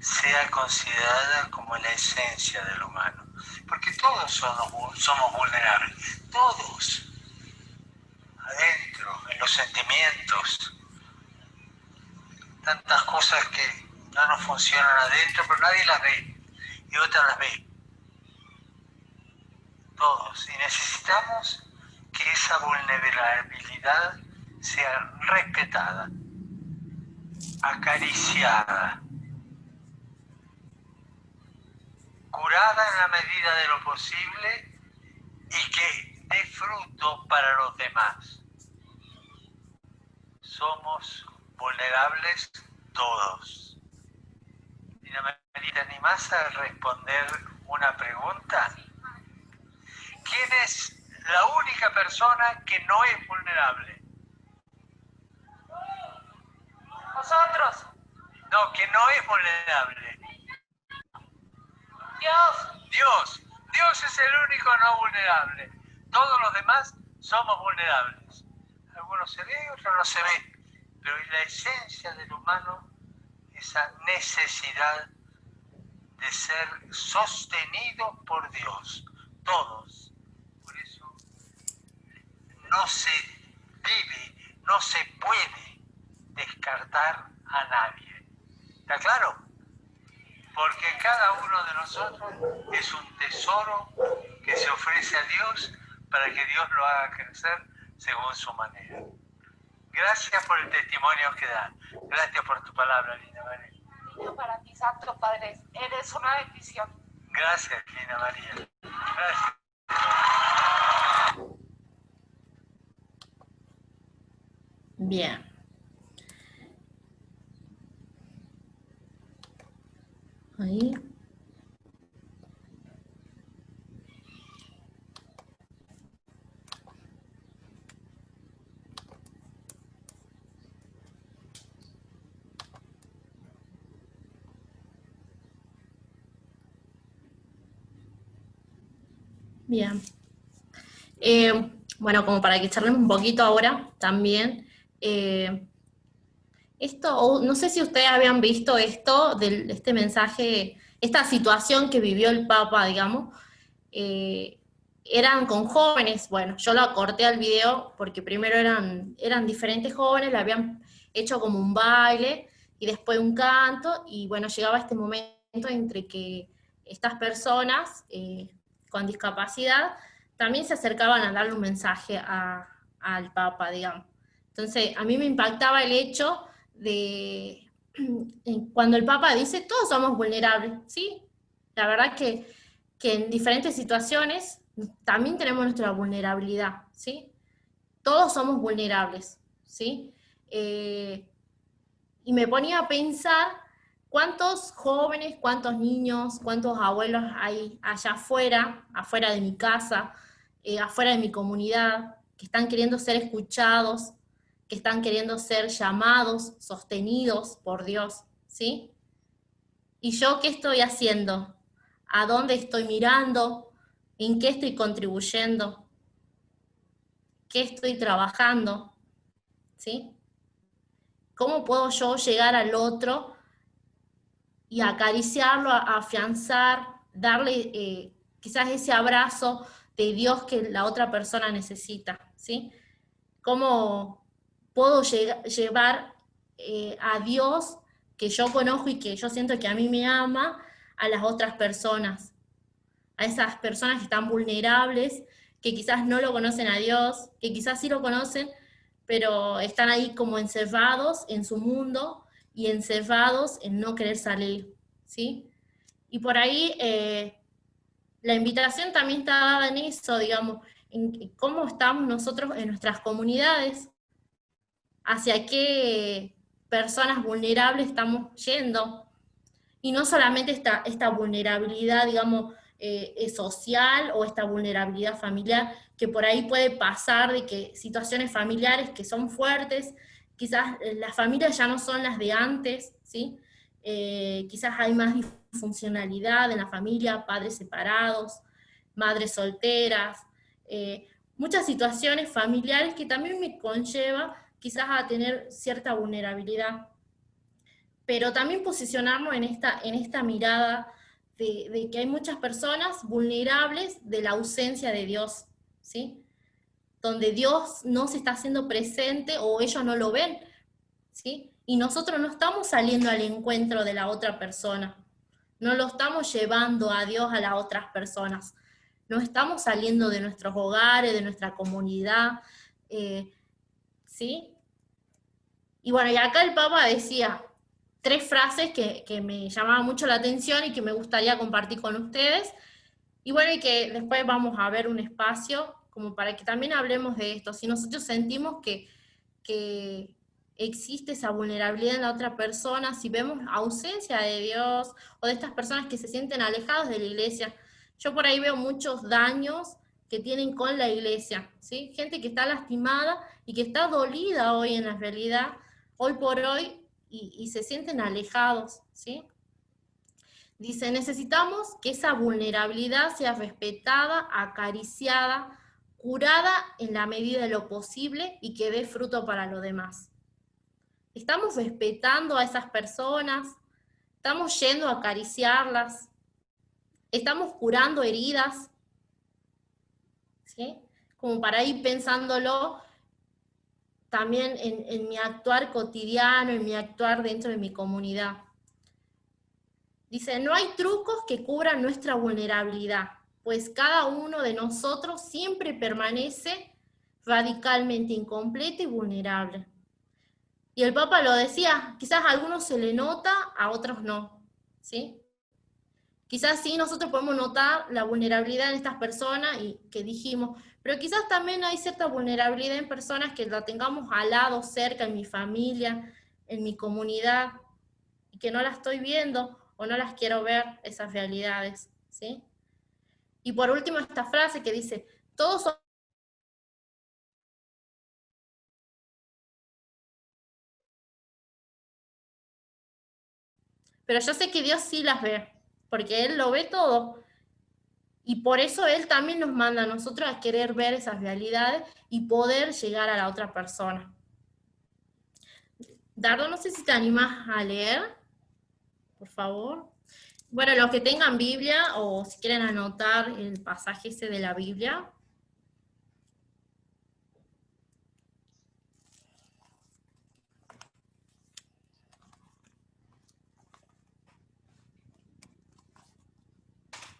sea considerada como la esencia del humano. Porque todos somos vulnerables. Todos. Adentro, en los sentimientos. Tantas cosas que no nos funcionan adentro, pero nadie las ve. Y otras las ve. Todos. Y necesitamos que esa vulnerabilidad sea respetada, acariciada, curada en la medida de lo posible y que dé fruto para los demás. Somos vulnerables todos. Dina María, ¿te animás a responder una pregunta? ¿Quién es la única persona que no es vulnerable? Nosotros, No, que no es vulnerable. Dios, Dios es el único no vulnerable. Todos los demás somos vulnerables. Algunos se ve, otros no se ve. Pero la esencia del humano, esa necesidad de ser sostenido por Dios. Todos. Por eso no se debe, no se puede descartar a nadie. ¿Está claro? Porque cada uno de nosotros es un tesoro que se ofrece a Dios para que Dios lo haga crecer según su manera. Gracias por el testimonio que dan. Gracias por tu palabra, Lina María. niño para ti, Santo Padre, eres una bendición. Gracias, Lina María. Gracias. Bien. Ahí. Bien. Bueno, como para que charlemos un poquito ahora también, esto, no sé si ustedes habían visto esto, este mensaje esta situación que vivió el Papa, digamos, eran con jóvenes. Bueno, yo lo acorté al video porque primero eran diferentes jóvenes, le habían hecho como un baile y después un canto, y bueno, llegaba este momento entre que estas personas con discapacidad también se acercaban a darle un mensaje al Papa, digamos. Entonces, a mí me impactaba el hecho de cuando el Papa dice, todos somos vulnerables, ¿sí? La verdad que en diferentes situaciones también tenemos nuestra vulnerabilidad, ¿sí? Todos somos vulnerables, ¿sí? Y me ponía a pensar cuántos jóvenes, cuántos niños, cuántos abuelos hay allá afuera de mi casa, afuera de mi comunidad, que están queriendo ser escuchados, que están queriendo ser llamados, sostenidos por Dios, ¿sí? ¿Y yo qué estoy haciendo? ¿A dónde estoy mirando? ¿En qué estoy contribuyendo? ¿Qué estoy trabajando? ¿Sí? ¿Cómo puedo yo llegar al otro y acariciarlo, afianzar, darle quizás ese abrazo de Dios que la otra persona necesita? ¿Sí? ¿Cómo puedo llevar a Dios que yo conozco y que yo siento que a mí me ama a las otras personas? A esas personas que están vulnerables, que quizás no lo conocen a Dios, que quizás sí lo conocen, pero están ahí como encerrados en su mundo y encerrados en no querer salir, ¿sí? Y por ahí la invitación también está dada en eso, digamos, en cómo estamos nosotros en nuestras comunidades, hacia qué personas vulnerables estamos yendo, y no solamente esta vulnerabilidad, digamos, social o esta vulnerabilidad familiar, que por ahí puede pasar de que situaciones familiares que son fuertes, quizás las familias ya no son las de antes, ¿sí? Quizás hay más disfuncionalidad en la familia, padres separados, madres solteras, muchas situaciones familiares que también me conlleva quizás a tener cierta vulnerabilidad, pero también posicionarnos en esta mirada de que hay muchas personas vulnerables de la ausencia de Dios, ¿sí? Donde Dios no se está haciendo presente o ellos no lo ven, ¿sí? Y nosotros no estamos saliendo al encuentro de la otra persona, no lo estamos llevando a Dios a las otras personas, no estamos saliendo de nuestros hogares, de nuestra comunidad, ¿sí? Y bueno, y acá el Papa decía 3 frases que me llamaban mucho la atención y que me gustaría compartir con ustedes. Y bueno, y que después vamos a ver un espacio como para que también hablemos de esto. Si nosotros sentimos que existe esa vulnerabilidad en la otra persona, si vemos ausencia de Dios o de estas personas que se sienten alejadas de la iglesia, yo por ahí veo muchos daños que tienen con la iglesia, ¿sí? Gente que está lastimada y que está dolida hoy en la realidad, hoy por hoy, y se sienten alejados, ¿sí? Dice, necesitamos que esa vulnerabilidad sea respetada, acariciada, curada en la medida de lo posible y que dé fruto para los demás. ¿Estamos respetando a esas personas? ¿Estamos yendo a acariciarlas? ¿Estamos curando heridas? ¿Sí? Como para ir pensándolo también en mi actuar cotidiano, en mi actuar dentro de mi comunidad. Dice, no hay trucos que cubran nuestra vulnerabilidad, pues cada uno de nosotros siempre permanece radicalmente incompleto y vulnerable. Y el Papa lo decía, quizás a algunos se le nota, a otros no, ¿sí? Quizás sí nosotros podemos notar la vulnerabilidad en estas personas y que dijimos, pero quizás también hay cierta vulnerabilidad en personas que la tengamos al lado, cerca, en mi familia, en mi comunidad, y que no la estoy viendo o no las quiero ver, esas realidades, ¿sí? Y por último esta frase que dice, todos son... Pero yo sé que Dios sí las ve, porque Él lo ve todo. Y por eso Él también nos manda a nosotros a querer ver esas realidades y poder llegar a la otra persona. Dardo, no sé si te animas a leer, por favor. Bueno, los que tengan Biblia, o si quieren anotar el pasaje ese de la Biblia.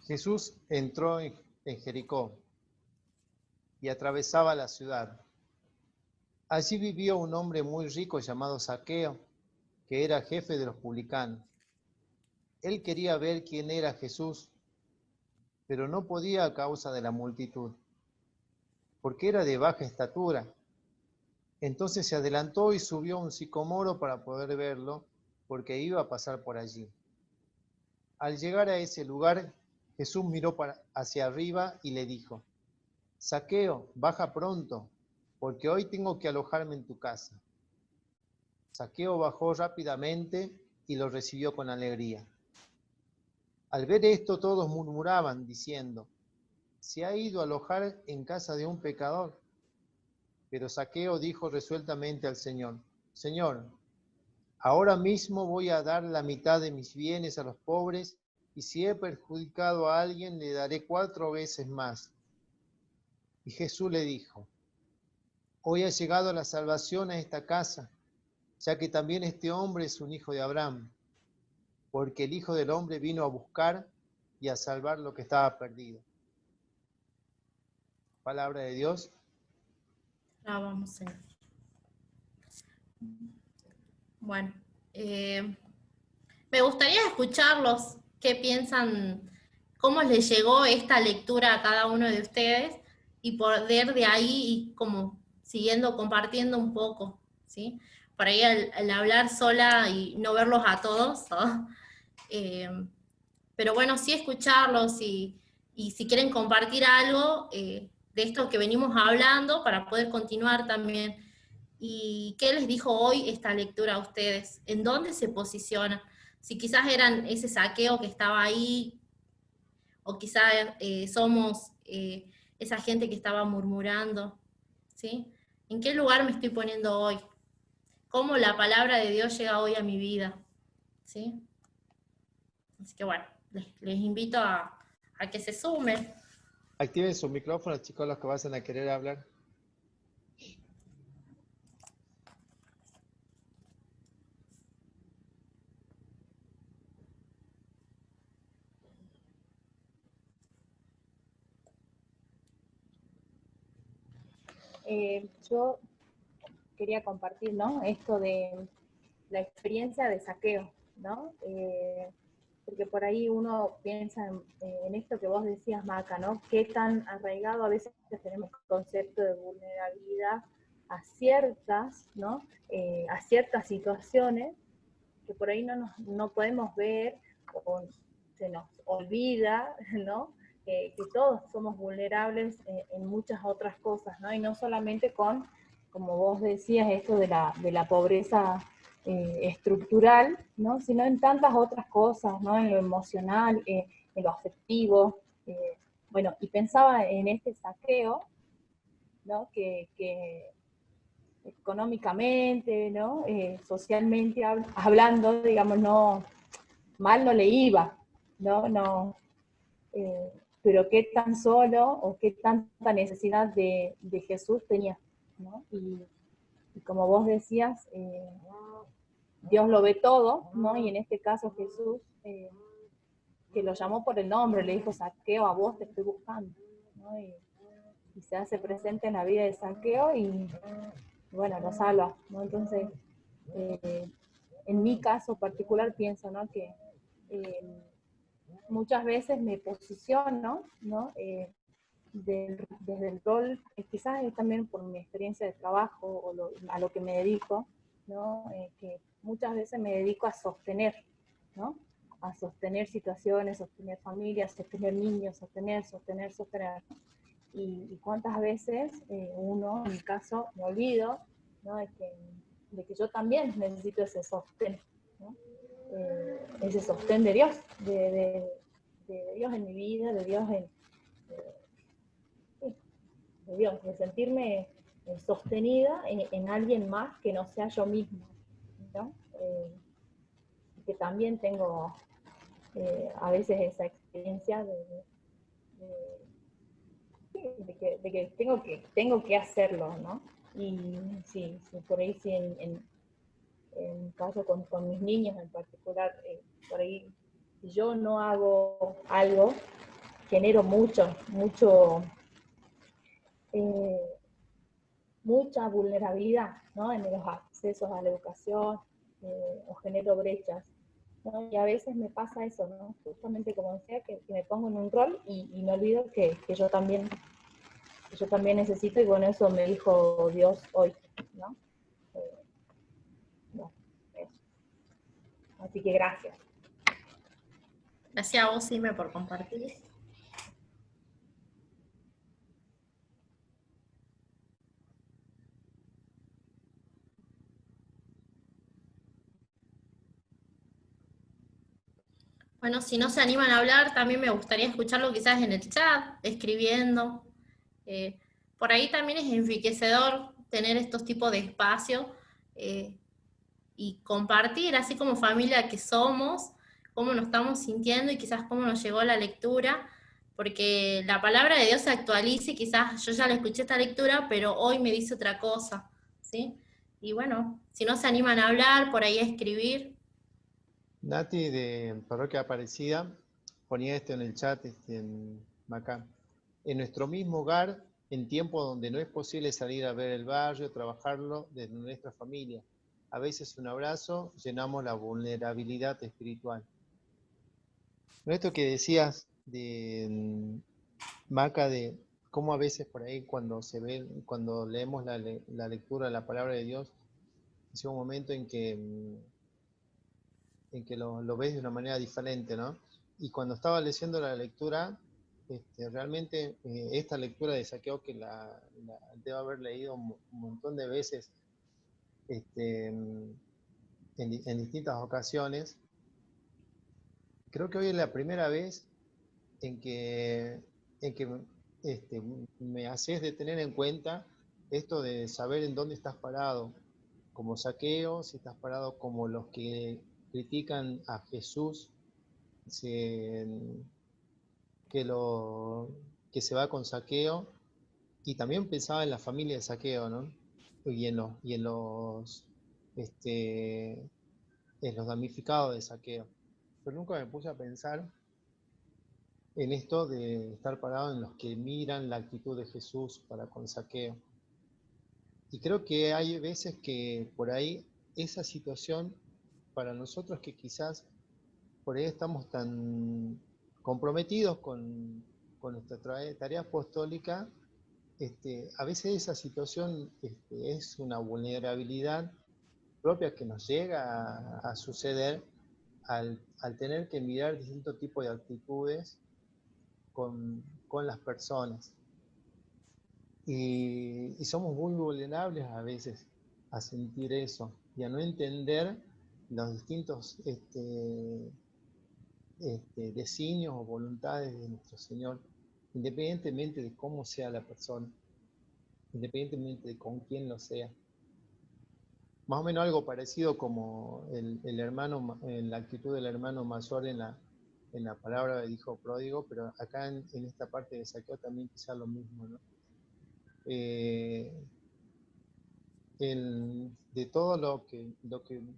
Jesús entró en Jericó y atravesaba la ciudad. Allí vivía un hombre muy rico llamado Zaqueo, que era jefe de los publicanos. Él quería ver quién era Jesús, pero no podía a causa de la multitud, porque era de baja estatura. Entonces se adelantó y subió a un sicomoro para poder verlo, porque iba a pasar por allí. Al llegar a ese lugar, Jesús miró hacia arriba y le dijo: Zaqueo, baja pronto, porque hoy tengo que alojarme en tu casa. Zaqueo bajó rápidamente y lo recibió con alegría. Al ver esto, todos murmuraban, diciendo: se ha ido a alojar en casa de un pecador. Pero Zaqueo dijo resueltamente al Señor: Señor, ahora mismo voy a dar la mitad de mis bienes a los pobres, y si he perjudicado a alguien, le daré 4 veces más. Y Jesús le dijo: hoy ha llegado la salvación a esta casa, ya que también este hombre es un hijo de Abraham, porque el Hijo del Hombre vino a buscar y a salvar lo que estaba perdido. Palabra de Dios. Vamos, Señor. Bueno, me gustaría escucharlos, qué piensan, cómo les llegó esta lectura a cada uno de ustedes, y poder de ahí ir como siguiendo, compartiendo un poco, ¿sí? Por ahí al hablar sola y no verlos a todos, ¿no? Pero bueno, sí escucharlos y si quieren compartir algo de esto que venimos hablando para poder continuar también. ¿Y qué les dijo hoy esta lectura a ustedes? ¿En dónde se posiciona? Si quizás eran ese Zaqueo que estaba ahí, o quizás somos esa gente que estaba murmurando, ¿sí? ¿En qué lugar me estoy poniendo hoy? ¿Cómo la palabra de Dios llega hoy a mi vida? ¿Sí? Así que bueno, les invito a que se sumen. Activen su micrófono, chicos, los que vayan a querer hablar. Yo quería compartir, ¿no? Esto de la experiencia de Zaqueo, ¿no? Porque por ahí uno piensa en esto que vos decías, Maca, ¿no? Qué tan arraigado a veces tenemos el concepto de vulnerabilidad a ciertas, ¿no? A ciertas situaciones que por ahí no podemos ver, o se nos olvida, ¿no? Que todos somos vulnerables en muchas otras cosas, ¿no? Y no solamente con, como vos decías, esto de la pobreza estructural, ¿no? Sino en tantas otras cosas, ¿no? En lo emocional, en lo afectivo. Bueno, y pensaba en este Zaqueo, ¿no? Que económicamente, ¿no? Socialmente hablando, digamos, mal no le iba, ¿no? Pero qué tan solo o qué tanta necesidad de Jesús tenía, ¿no? Y como vos decías, Dios lo ve todo, ¿no? Y en este caso Jesús, que lo llamó por el nombre, le dijo: Zaqueo, a vos te estoy buscando, ¿no? Y se hace presente en la vida de Zaqueo y bueno, lo salva, ¿no? Entonces, en mi caso particular pienso, ¿no? Que muchas veces me posiciono, ¿no? Desde el rol, quizás es también por mi experiencia de trabajo o a lo que me dedico, ¿no? Que muchas veces me dedico a sostener, ¿no? A sostener situaciones, sostener familias, sostener niños, sostener. Y cuántas veces uno, en mi caso, me olvido, ¿no? de que yo también necesito ese sostén, ¿no? Ese sostén de Dios, de Dios en mi vida, de Dios de Dios, de sentirme sostenida en alguien más que no sea yo misma, ¿no? Que también tengo a veces esa experiencia de que tengo que hacerlo, ¿no? Y sí, por ahí sí, en caso con mis niños en particular, por ahí si yo no hago algo, genero mucha vulnerabilidad, ¿no? En los accesos a la educación, o genero brechas, ¿no? Y a veces me pasa eso, ¿no? Justamente como decía, que me pongo en un rol y me olvido que yo también necesito, y bueno, eso me dijo Dios hoy, ¿no? No, eso. Así que gracias. Gracias a vos, Sime, por compartir. Bueno, si no se animan a hablar, también me gustaría escucharlo quizás en el chat, escribiendo. Por ahí también es enriquecedor tener estos tipos de espacios y compartir, así como familia que somos, cómo nos estamos sintiendo y quizás cómo nos llegó la lectura, porque la palabra de Dios se actualiza y quizás yo ya la escuché esta lectura, pero hoy me dice otra cosa, ¿sí? Y bueno, si no se animan a hablar, por ahí a escribir. Nati de Parroquia Aparecida ponía esto en el chat, acá. En nuestro mismo hogar, en tiempos donde no es posible salir a ver el barrio, trabajarlo desde nuestra familia. A veces un abrazo, llenamos la vulnerabilidad espiritual. Esto que decías de Maca, de cómo a veces por ahí cuando leemos la lectura de la palabra de Dios, es un momento en que lo ves de una manera diferente, ¿no? Y cuando estaba leyendo la lectura, realmente esta lectura de Saqueo, que la debo haber leído un montón de veces en distintas ocasiones, creo que hoy es la primera vez en que me haces de tener en cuenta esto de saber en dónde estás parado, como Saqueo, si estás parado como los que critican a Jesús, que se va con Saqueo, y también pensaba en la familia de Saqueo, ¿no? Y en los damnificados de Saqueo. Pero nunca me puse a pensar en esto de estar parado en los que miran la actitud de Jesús para con Saqueo. Y creo que hay veces que por ahí esa situación, para nosotros que quizás por ahí estamos tan comprometidos con nuestra tarea apostólica, a veces esa situación es una vulnerabilidad propia que nos llega a suceder al tener que mirar distintos tipos de actitudes con las personas. Y somos muy vulnerables a veces a sentir eso y a no entender los distintos designios o voluntades de nuestro Señor, independientemente de cómo sea la persona, independientemente de con quién lo sea. Más o menos algo parecido como el hermano, en la actitud del hermano mayor en la palabra del hijo pródigo, pero acá en esta parte de Saqueo también quizá lo mismo, ¿no? De todo lo que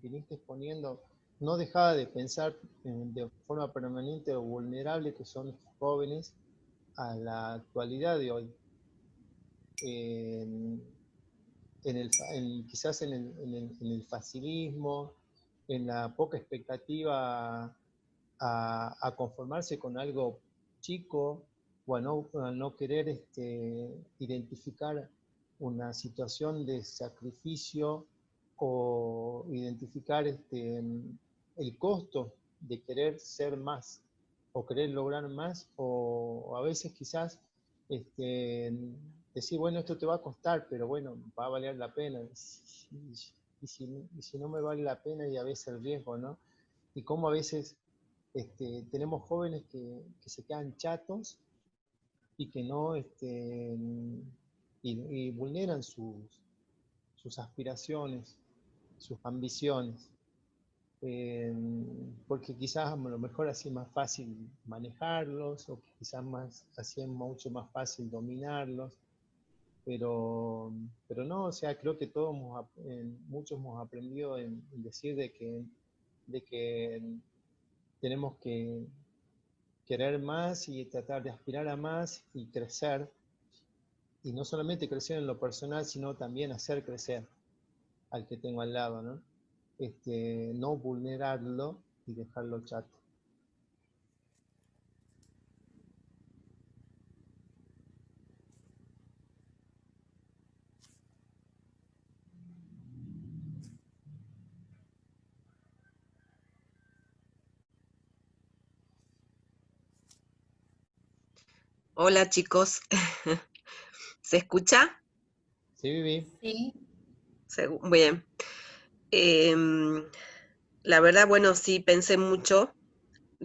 viniste exponiendo, no dejaba de pensar de forma permanente lo vulnerable que son estos jóvenes a la actualidad de hoy. Quizás en el facilismo, en la poca expectativa a conformarse con algo chico, o a no querer identificar una situación de sacrificio o identificar el costo de querer ser más o querer lograr más, o a veces quizás decir, bueno, esto te va a costar, pero bueno, va a valer la pena. Y si no me vale la pena, y a veces el riesgo, ¿no? Y cómo a veces tenemos jóvenes que se quedan chatos y que no y vulneran sus aspiraciones, sus ambiciones. porque quizás a lo mejor así es más fácil manejarlos, o quizás así es mucho más fácil dominarlos, pero no, o sea, creo que todos muchos hemos aprendido en decir de que tenemos que querer más y tratar de aspirar a más y crecer, y no solamente crecer en lo personal, sino también hacer crecer al que tengo al lado, ¿no? No vulnerarlo y dejarlo chato. Hola chicos, ¿se escucha? Sí, Vivi. Sí. Bien. La verdad, bueno, sí, pensé mucho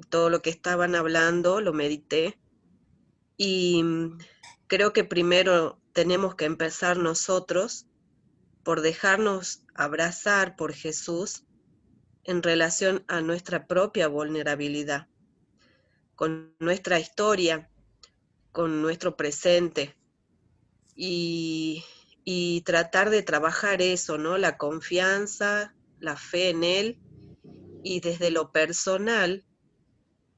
todo lo que estaban hablando, lo medité, y creo que primero tenemos que empezar nosotros por dejarnos abrazar por Jesús en relación a nuestra propia vulnerabilidad, con nuestra historia, con nuestro presente, y tratar de trabajar eso, ¿no? La confianza, la fe en Él, y desde lo personal,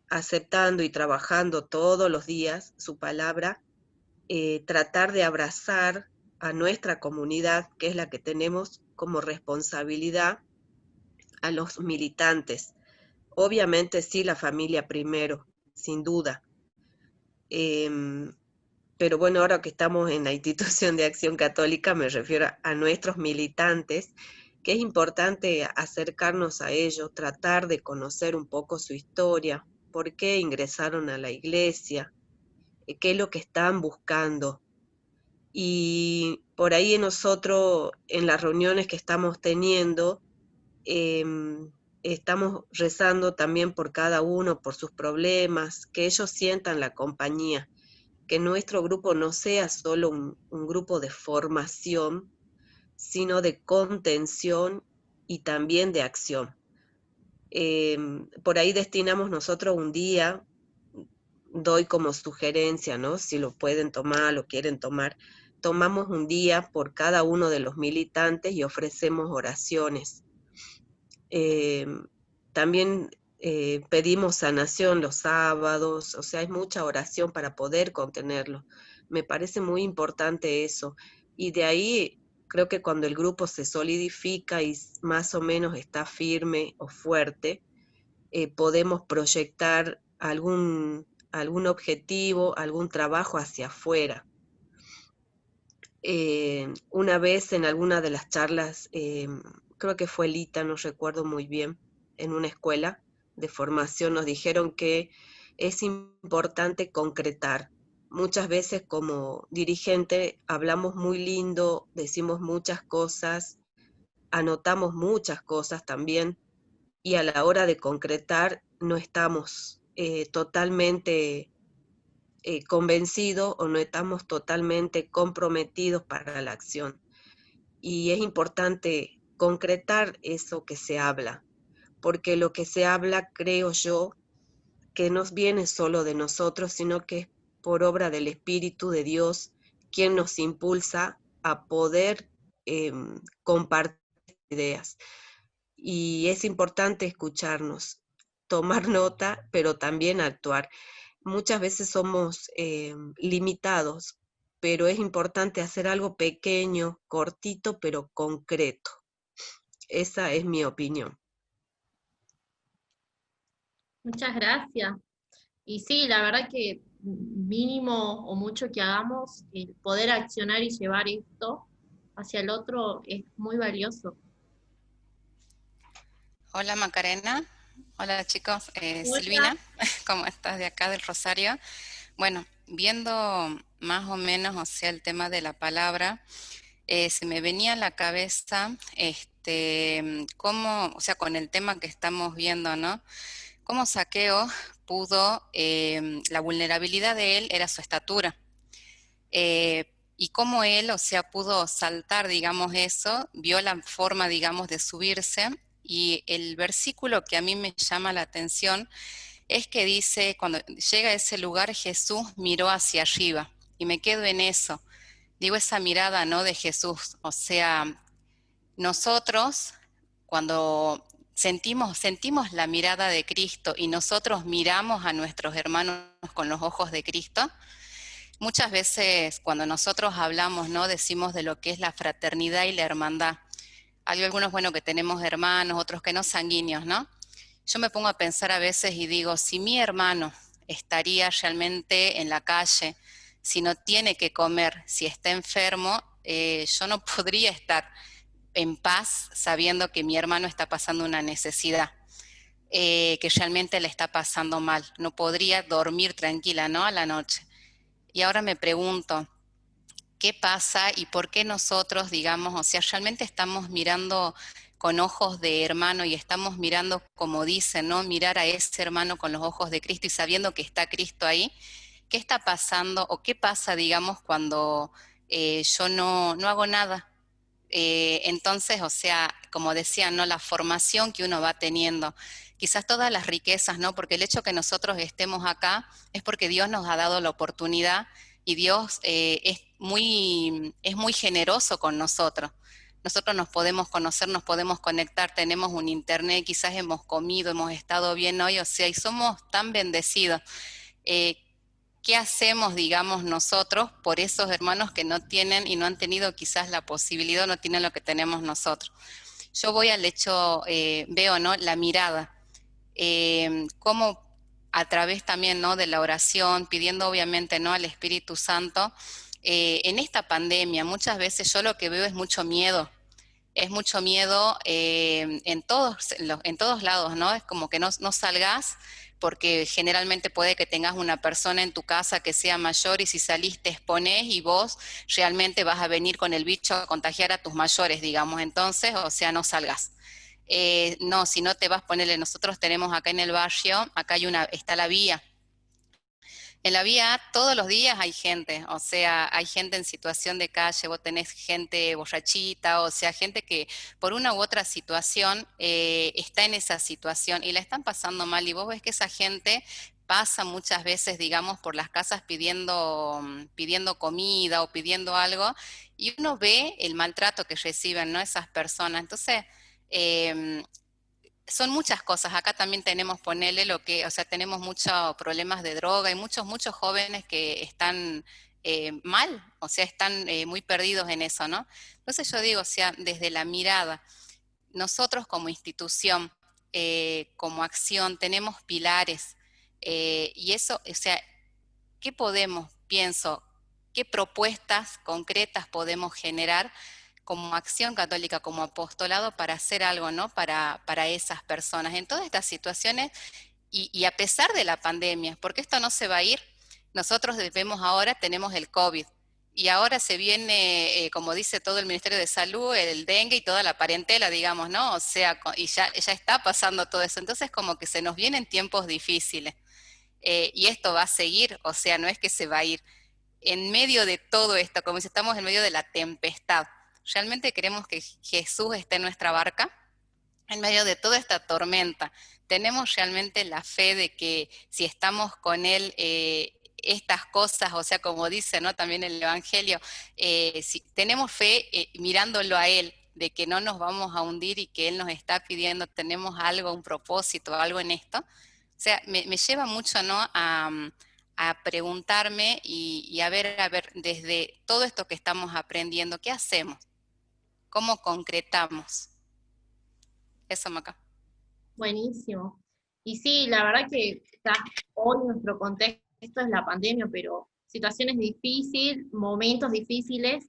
aceptando y trabajando todos los días su palabra, tratar de abrazar a nuestra comunidad, que es la que tenemos como responsabilidad, a los militantes. Obviamente sí, la familia primero, sin duda. Pero bueno, ahora que estamos en la institución de Acción Católica, me refiero a nuestros militantes, que es importante acercarnos a ellos, tratar de conocer un poco su historia, por qué ingresaron a la iglesia, qué es lo que están buscando. Y por ahí nosotros, en las reuniones que estamos teniendo, estamos rezando también por cada uno, por sus problemas, que ellos sientan la compañía, que nuestro grupo no sea solo un grupo de formación, sino de contención y también de acción. Por ahí destinamos nosotros un día, doy como sugerencia, ¿no? Si lo pueden tomar, lo quieren tomar, tomamos un día por cada uno de los militantes y ofrecemos oraciones. También pedimos sanación los sábados, o sea, hay mucha oración para poder contenerlo. Me parece muy importante eso. Y de ahí creo que cuando el grupo se solidifica y más o menos está firme o fuerte, podemos proyectar algún objetivo, algún trabajo hacia afuera. Una vez en alguna de las charlas, creo que fue Lita, no recuerdo muy bien, en una escuela de formación nos dijeron que es importante concretar. Muchas veces como dirigente hablamos muy lindo, decimos muchas cosas, anotamos muchas cosas también, y a la hora de concretar no estamos totalmente convencidos o no estamos totalmente comprometidos para la acción. Y es importante concretar eso que se habla, porque lo que se habla, creo yo, que no viene solo de nosotros, sino que es por obra del Espíritu de Dios quien nos impulsa a poder compartir ideas. Y es importante escucharnos, tomar nota, pero también actuar. Muchas veces somos limitados, pero es importante hacer algo pequeño, cortito, pero concreto. Esa es mi opinión. Muchas gracias. Y sí, la verdad que mínimo o mucho que hagamos, el poder accionar y llevar esto hacia el otro es muy valioso. Hola Macarena, hola chicos, Hola. Silvina, ¿cómo estás de acá del Rosario? Bueno, viendo más o menos, o sea, el tema de la palabra, se me venía a la cabeza, cómo, o sea, con el tema que estamos viendo, ¿no? Cómo Zaqueo pudo, la vulnerabilidad de él era su estatura. Y cómo él, o sea, pudo saltar, digamos, eso, vio la forma, digamos, de subirse Y el versículo que a mí me llama la atención es que dice, cuando llega a ese lugar, Jesús miró hacia arriba, y me quedo en eso. Digo, esa mirada, ¿no?, de Jesús. O sea, nosotros, cuando sentimos la mirada de Cristo y nosotros miramos a nuestros hermanos con los ojos de Cristo, muchas veces cuando nosotros hablamos, ¿no?, decimos de lo que es la fraternidad y la hermandad. Hay algunos, bueno, que tenemos hermanos, otros que no sanguíneos, ¿no? Yo me pongo a pensar a veces y digo, si mi hermano estaría realmente en la calle, si no tiene que comer, si está enfermo, yo no podría estar en paz sabiendo que mi hermano está pasando una necesidad, que realmente le está pasando mal. No podría dormir tranquila, ¿no?, a la noche. Y ahora me pregunto, ¿qué pasa y por qué nosotros, digamos, o sea, realmente estamos mirando con ojos de hermano y estamos mirando, como dicen, ¿no?, mirar a ese hermano con los ojos de Cristo y sabiendo que está Cristo ahí? ¿Qué está pasando o qué pasa, digamos, cuando yo no hago nada? Entonces, o sea, como decía, ¿no?, la formación que uno va teniendo, quizás todas las riquezas, ¿no?, porque el hecho que nosotros estemos acá es porque Dios nos ha dado la oportunidad y Dios es muy generoso con nosotros. Nosotros nos podemos conocer, nos podemos conectar, tenemos un internet, quizás hemos comido, hemos estado bien hoy, o sea, y somos tan bendecidos. ¿Qué hacemos, digamos, nosotros por esos hermanos que no tienen y no han tenido quizás la posibilidad, no tienen lo que tenemos nosotros? Yo voy al hecho, veo, ¿no?, la mirada, cómo a través también, ¿no?, de la oración, pidiendo obviamente, ¿no?, al Espíritu Santo, en esta pandemia muchas veces yo lo que veo es mucho miedo. Es mucho miedo en todos lados, ¿no? Es como que no salgas, porque generalmente puede que tengas una persona en tu casa que sea mayor y si salís te exponés y vos realmente vas a venir con el bicho a contagiar a tus mayores, digamos. Entonces, o sea, no salgas. No, si no te vas, ponele, nosotros tenemos acá en el barrio, acá está la vía. En la vía todos los días hay gente, o sea, hay gente en situación de calle, vos tenés gente borrachita, o sea, gente que por una u otra situación está en esa situación y la están pasando mal y vos ves que esa gente pasa muchas veces, digamos, por las casas pidiendo comida o pidiendo algo y uno ve el maltrato que reciben, ¿no?, esas personas. Entonces, son muchas cosas. Acá también tenemos, ponerle o sea, tenemos muchos problemas de droga y muchos jóvenes que están mal, o sea, están muy perdidos en eso, ¿no? Entonces yo digo, o sea, desde la mirada, nosotros como institución, como acción, tenemos pilares, y eso, o sea, ¿qué qué propuestas concretas podemos generar como acción católica, como apostolado para hacer algo, ¿no?, para esas personas en todas estas situaciones y a pesar de la pandemia, porque esto no se va a ir? Nosotros ahora tenemos el COVID y ahora se viene, como dice todo el Ministerio de Salud, el dengue y toda la parentela, digamos, ¿no? O sea, y ya está pasando todo eso. Entonces como que se nos vienen tiempos difíciles y esto va a seguir, o sea, no es que se va a ir. En medio de todo esto, como si estamos en medio de la tempestad, ¿realmente queremos que Jesús esté en nuestra barca? En medio de toda esta tormenta, ¿tenemos realmente la fe de que si estamos con Él, estas cosas, o sea, como dice, ¿no?, también el Evangelio, si tenemos fe mirándolo a Él, de que no nos vamos a hundir y que Él nos está pidiendo, tenemos algo, un propósito, algo en esto? O sea, me lleva mucho, ¿no?, a preguntarme y a ver, desde todo esto que estamos aprendiendo, ¿qué hacemos? ¿Cómo concretamos? Eso, Maca. Buenísimo. Y sí, la verdad que hoy nuestro contexto es la pandemia, pero situaciones difíciles, momentos difíciles,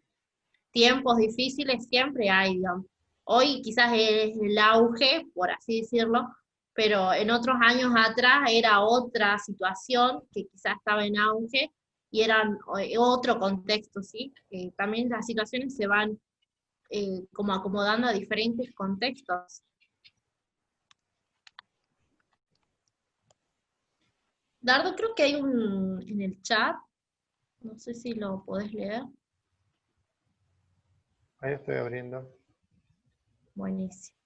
tiempos difíciles siempre hay, digamos. Hoy quizás es el auge, por así decirlo, pero en otros años atrás era otra situación que quizás estaba en auge y era otro contexto, ¿sí? También las situaciones se van como acomodando a diferentes contextos. Dardo, creo que hay en el chat, no sé si lo podés leer. Ahí estoy abriendo. Buenísimo.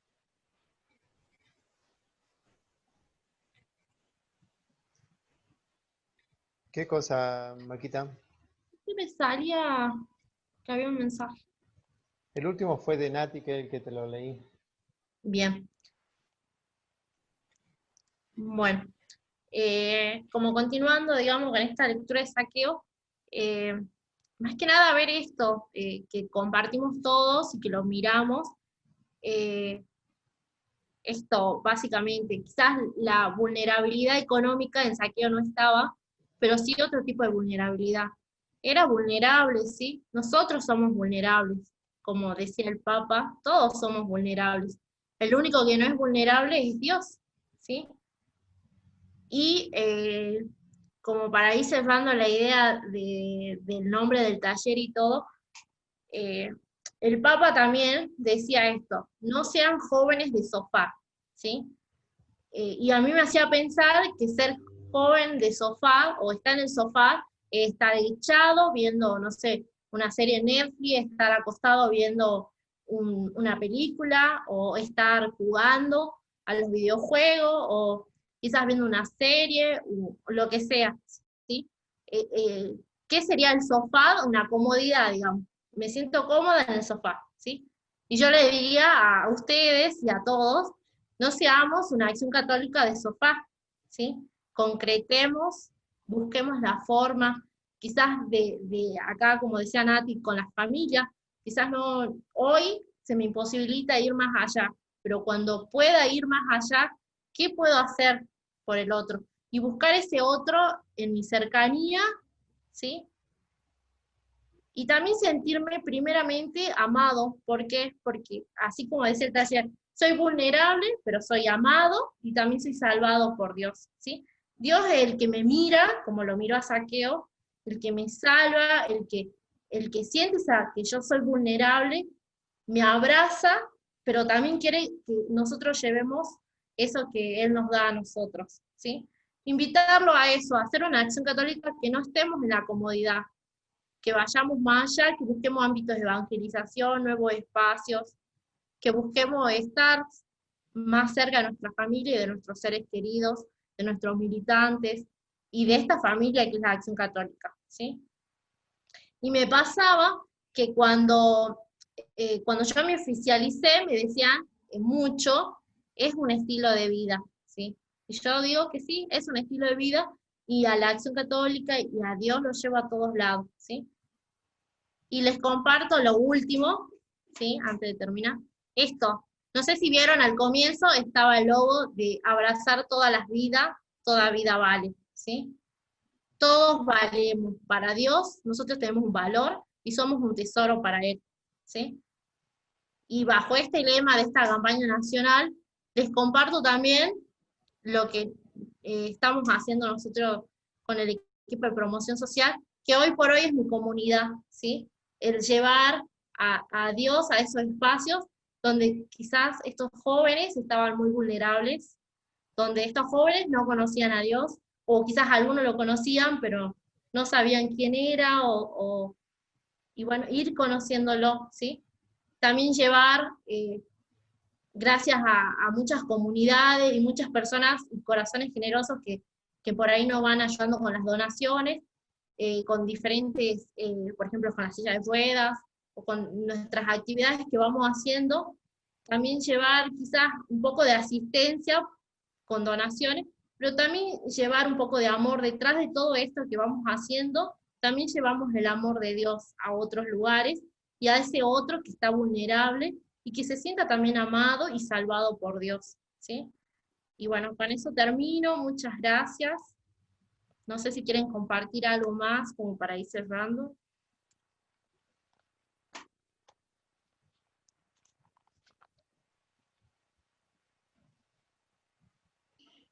¿Qué cosa, Maquita? Y me salía que había un mensaje. El último fue de Nati, que es el que te lo leí. Bien. Bueno, como continuando, digamos, con esta lectura de Saqueo, más que nada ver esto, que compartimos todos y que lo miramos, esto básicamente, quizás la vulnerabilidad económica en Saqueo no estaba, pero sí otro tipo de vulnerabilidad. Era vulnerable, ¿sí? Nosotros somos vulnerables, como decía el Papa, todos somos vulnerables. El único que no es vulnerable es Dios, ¿sí? Y como para ir cerrando la idea del nombre del taller y todo, eh, el Papa también decía esto: no sean jóvenes de sofá, ¿sí? Y a mí me hacía pensar que ser joven de sofá o estar en el sofá, estar echado viendo, no sé, una serie en Netflix, estar acostado viendo una película, o estar jugando a los videojuegos, o quizás viendo una serie, o lo que sea, ¿sí? ¿Qué sería el sofá? Una comodidad, digamos. Me siento cómoda en el sofá, ¿sí? Y yo le diría a ustedes y a todos: no seamos una acción católica de sofá, ¿sí? Concretemos, busquemos la forma, quizás de acá, como decía Nati, con las familias, quizás no, hoy se me imposibilita ir más allá, pero cuando pueda ir más allá, ¿qué puedo hacer por el otro? Y buscar ese otro en mi cercanía, ¿sí? Y también sentirme primeramente amado. ¿Por qué? Porque así como decía el taller, soy vulnerable, pero soy amado y también soy salvado por Dios, ¿sí? Dios es el que me mira, como lo miró a Saqueo, el que me salva, el que siente que yo soy vulnerable, me abraza, pero también quiere que nosotros llevemos eso que Él nos da a nosotros, ¿sí? Invitarlo a eso, a hacer una acción católica, que no estemos en la comodidad, que vayamos más allá, que busquemos ámbitos de evangelización, nuevos espacios, que busquemos estar más cerca de nuestra familia y de nuestros seres queridos, de nuestros militantes y de esta familia que es la Acción Católica, ¿sí? Y me pasaba que cuando yo me oficialicé, me decían mucho: es un estilo de vida, ¿sí? Y yo digo que sí, es un estilo de vida, y a la Acción Católica y a Dios lo llevo a todos lados, ¿sí? Y les comparto lo último, ¿sí? Antes de terminar. Esto, no sé si vieron al comienzo, estaba el logo de abrazar todas las vidas, toda vida vale, ¿sí? Todos valemos para Dios, nosotros tenemos un valor y somos un tesoro para Él, ¿sí? Y bajo este lema de esta campaña nacional, les comparto también lo que estamos haciendo nosotros con el equipo de promoción social, que hoy por hoy es mi comunidad, ¿sí? El llevar a Dios a esos espacios donde quizás estos jóvenes estaban muy vulnerables, donde estos jóvenes no conocían a Dios, o quizás algunos lo conocían, pero no sabían quién era, y bueno, ir conociéndolo, ¿sí? También llevar, gracias a muchas comunidades y muchas personas y corazones generosos que por ahí nos van ayudando con las donaciones, con diferentes, por ejemplo, con la silla de ruedas, o con nuestras actividades que vamos haciendo. También llevar quizás un poco de asistencia con donaciones, pero también llevar un poco de amor detrás de todo esto que vamos haciendo. También llevamos el amor de Dios a otros lugares, y a ese otro que está vulnerable, y que se sienta también amado y salvado por Dios, ¿sí? Y bueno, con eso termino, muchas gracias. No sé si quieren compartir algo más como para ir cerrando.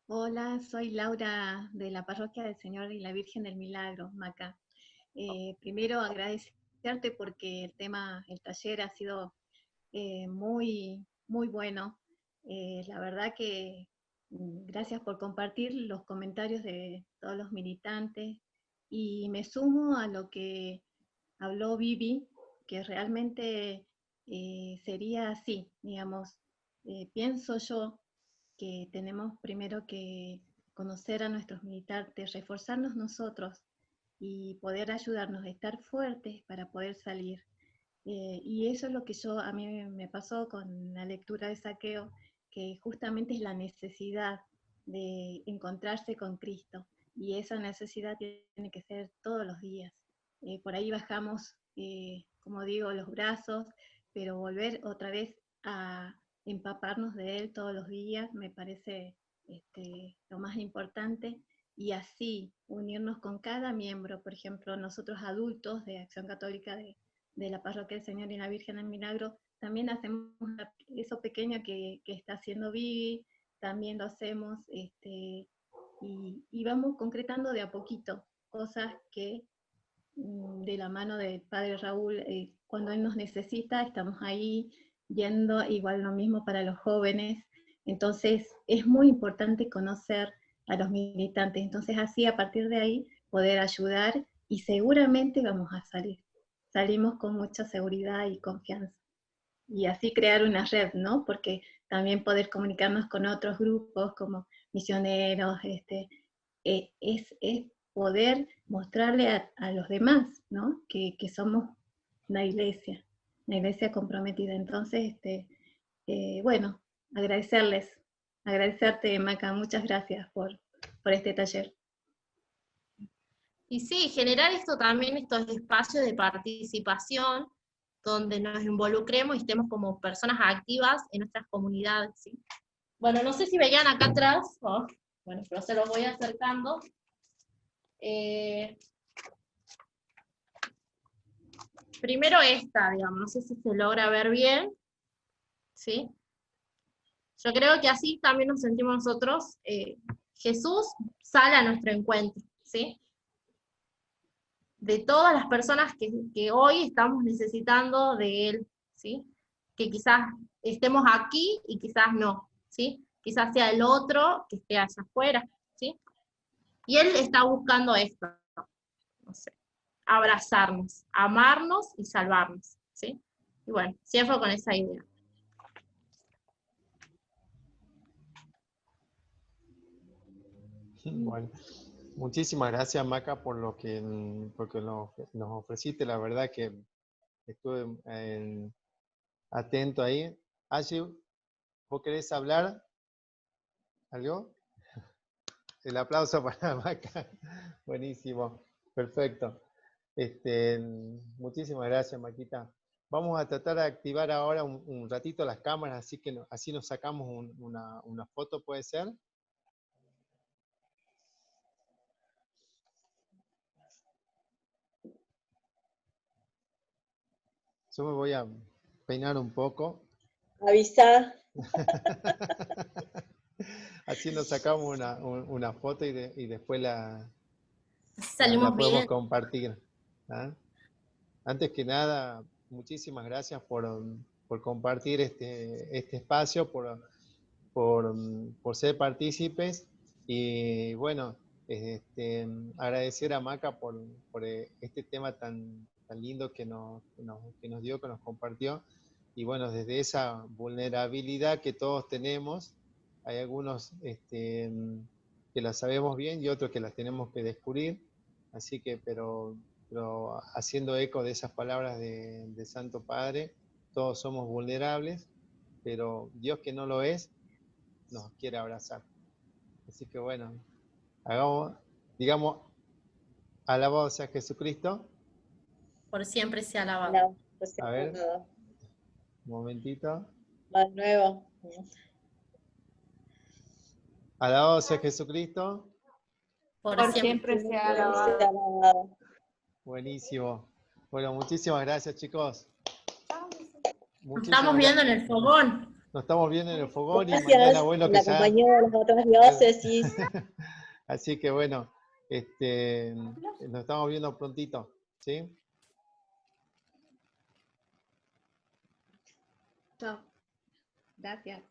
Hola, soy Laura de la Parroquia del Señor y la Virgen del Milagro, Maca. Primero agradecerte porque el taller ha sido muy, muy bueno. La verdad que gracias por compartir los comentarios de todos los militantes, y me sumo a lo que habló Vivi, que realmente sería así, digamos. Pienso yo que tenemos primero que conocer a nuestros militantes, reforzarnos nosotros y poder ayudarnos a estar fuertes para poder salir. Y eso es lo que a mí me pasó con la lectura de Zaqueo, que justamente es la necesidad de encontrarse con Cristo, y esa necesidad tiene que ser todos los días. Por ahí bajamos, como digo, los brazos, pero volver otra vez a empaparnos de Él todos los días me parece lo más importante, y así unirnos con cada miembro. Por ejemplo, nosotros adultos de Acción Católica de la Parroquia del Señor y la Virgen del Milagro, también hacemos eso pequeño que está haciendo Vivi, también lo hacemos, y vamos concretando de a poquito cosas que de la mano del Padre Raúl, cuando él nos necesita, estamos ahí yendo, igual lo mismo para los jóvenes. Entonces es muy importante conocer a los militantes, entonces así a partir de ahí poder ayudar, y seguramente vamos a salir. Salimos con mucha seguridad y confianza. Y así crear una red, ¿no? Porque también poder comunicarnos con otros grupos como misioneros, es poder mostrarle a los demás, ¿no? Que somos una iglesia comprometida. Entonces, bueno, agradecerte, Maca, muchas gracias por este taller. Y sí, generar también estos espacios de participación donde nos involucremos y estemos como personas activas en nuestras comunidades, ¿sí? Bueno, no sé si veían acá atrás, bueno, pero se los voy acercando. Primero esta, digamos, no sé si se logra ver bien, ¿sí? Yo creo que así también nos sentimos nosotros. Jesús sale a nuestro encuentro, ¿sí? De todas las personas que hoy estamos necesitando de Él, ¿sí? Que quizás estemos aquí y quizás no, ¿sí? Quizás sea el otro que esté allá afuera, ¿sí? Y Él está buscando esto, no sé, abrazarnos, amarnos y salvarnos, ¿sí? Y bueno, siempre con esa idea. Bueno, muchísimas gracias, Maca, porque nos ofreciste. La verdad que estuve atento ahí. Ashi, ¿vos querés hablar? ¿Algo? El aplauso para Maca. Buenísimo, perfecto. Muchísimas gracias, Maquita. Vamos a tratar de activar ahora un ratito las cámaras, así que así nos sacamos una foto, ¿puede ser? Yo me voy a peinar un poco. Avisa. Así nos sacamos una foto y después la Salimos podemos bien. compartir. ¿Ah? Antes que nada, muchísimas gracias por compartir este espacio, por ser partícipes, y bueno, agradecer a Maca por este tema tan lindo que nos dio, que nos compartió. Y bueno, desde esa vulnerabilidad que todos tenemos, hay algunos que las sabemos bien y otros que las tenemos que descubrir, así que, pero haciendo eco de esas palabras de Santo Padre, todos somos vulnerables, pero Dios, que no lo es, nos quiere abrazar. Así que bueno, digamos, alabado sea Jesucristo. Por siempre sea alabado. No, pues A ver, un momentito. más nuevo. Alabado sea Jesucristo. Por siempre sea Sea alabado. alabado. Buenísimo. Bueno, muchísimas gracias, chicos. Nos estamos viendo en el fogón. Nos estamos viendo en el fogón, y Gracias, mañana, bueno, que la ya... compañía de las otras diócesis. Así que bueno, nos estamos viendo prontito, ¿sí? Chao. Gracias.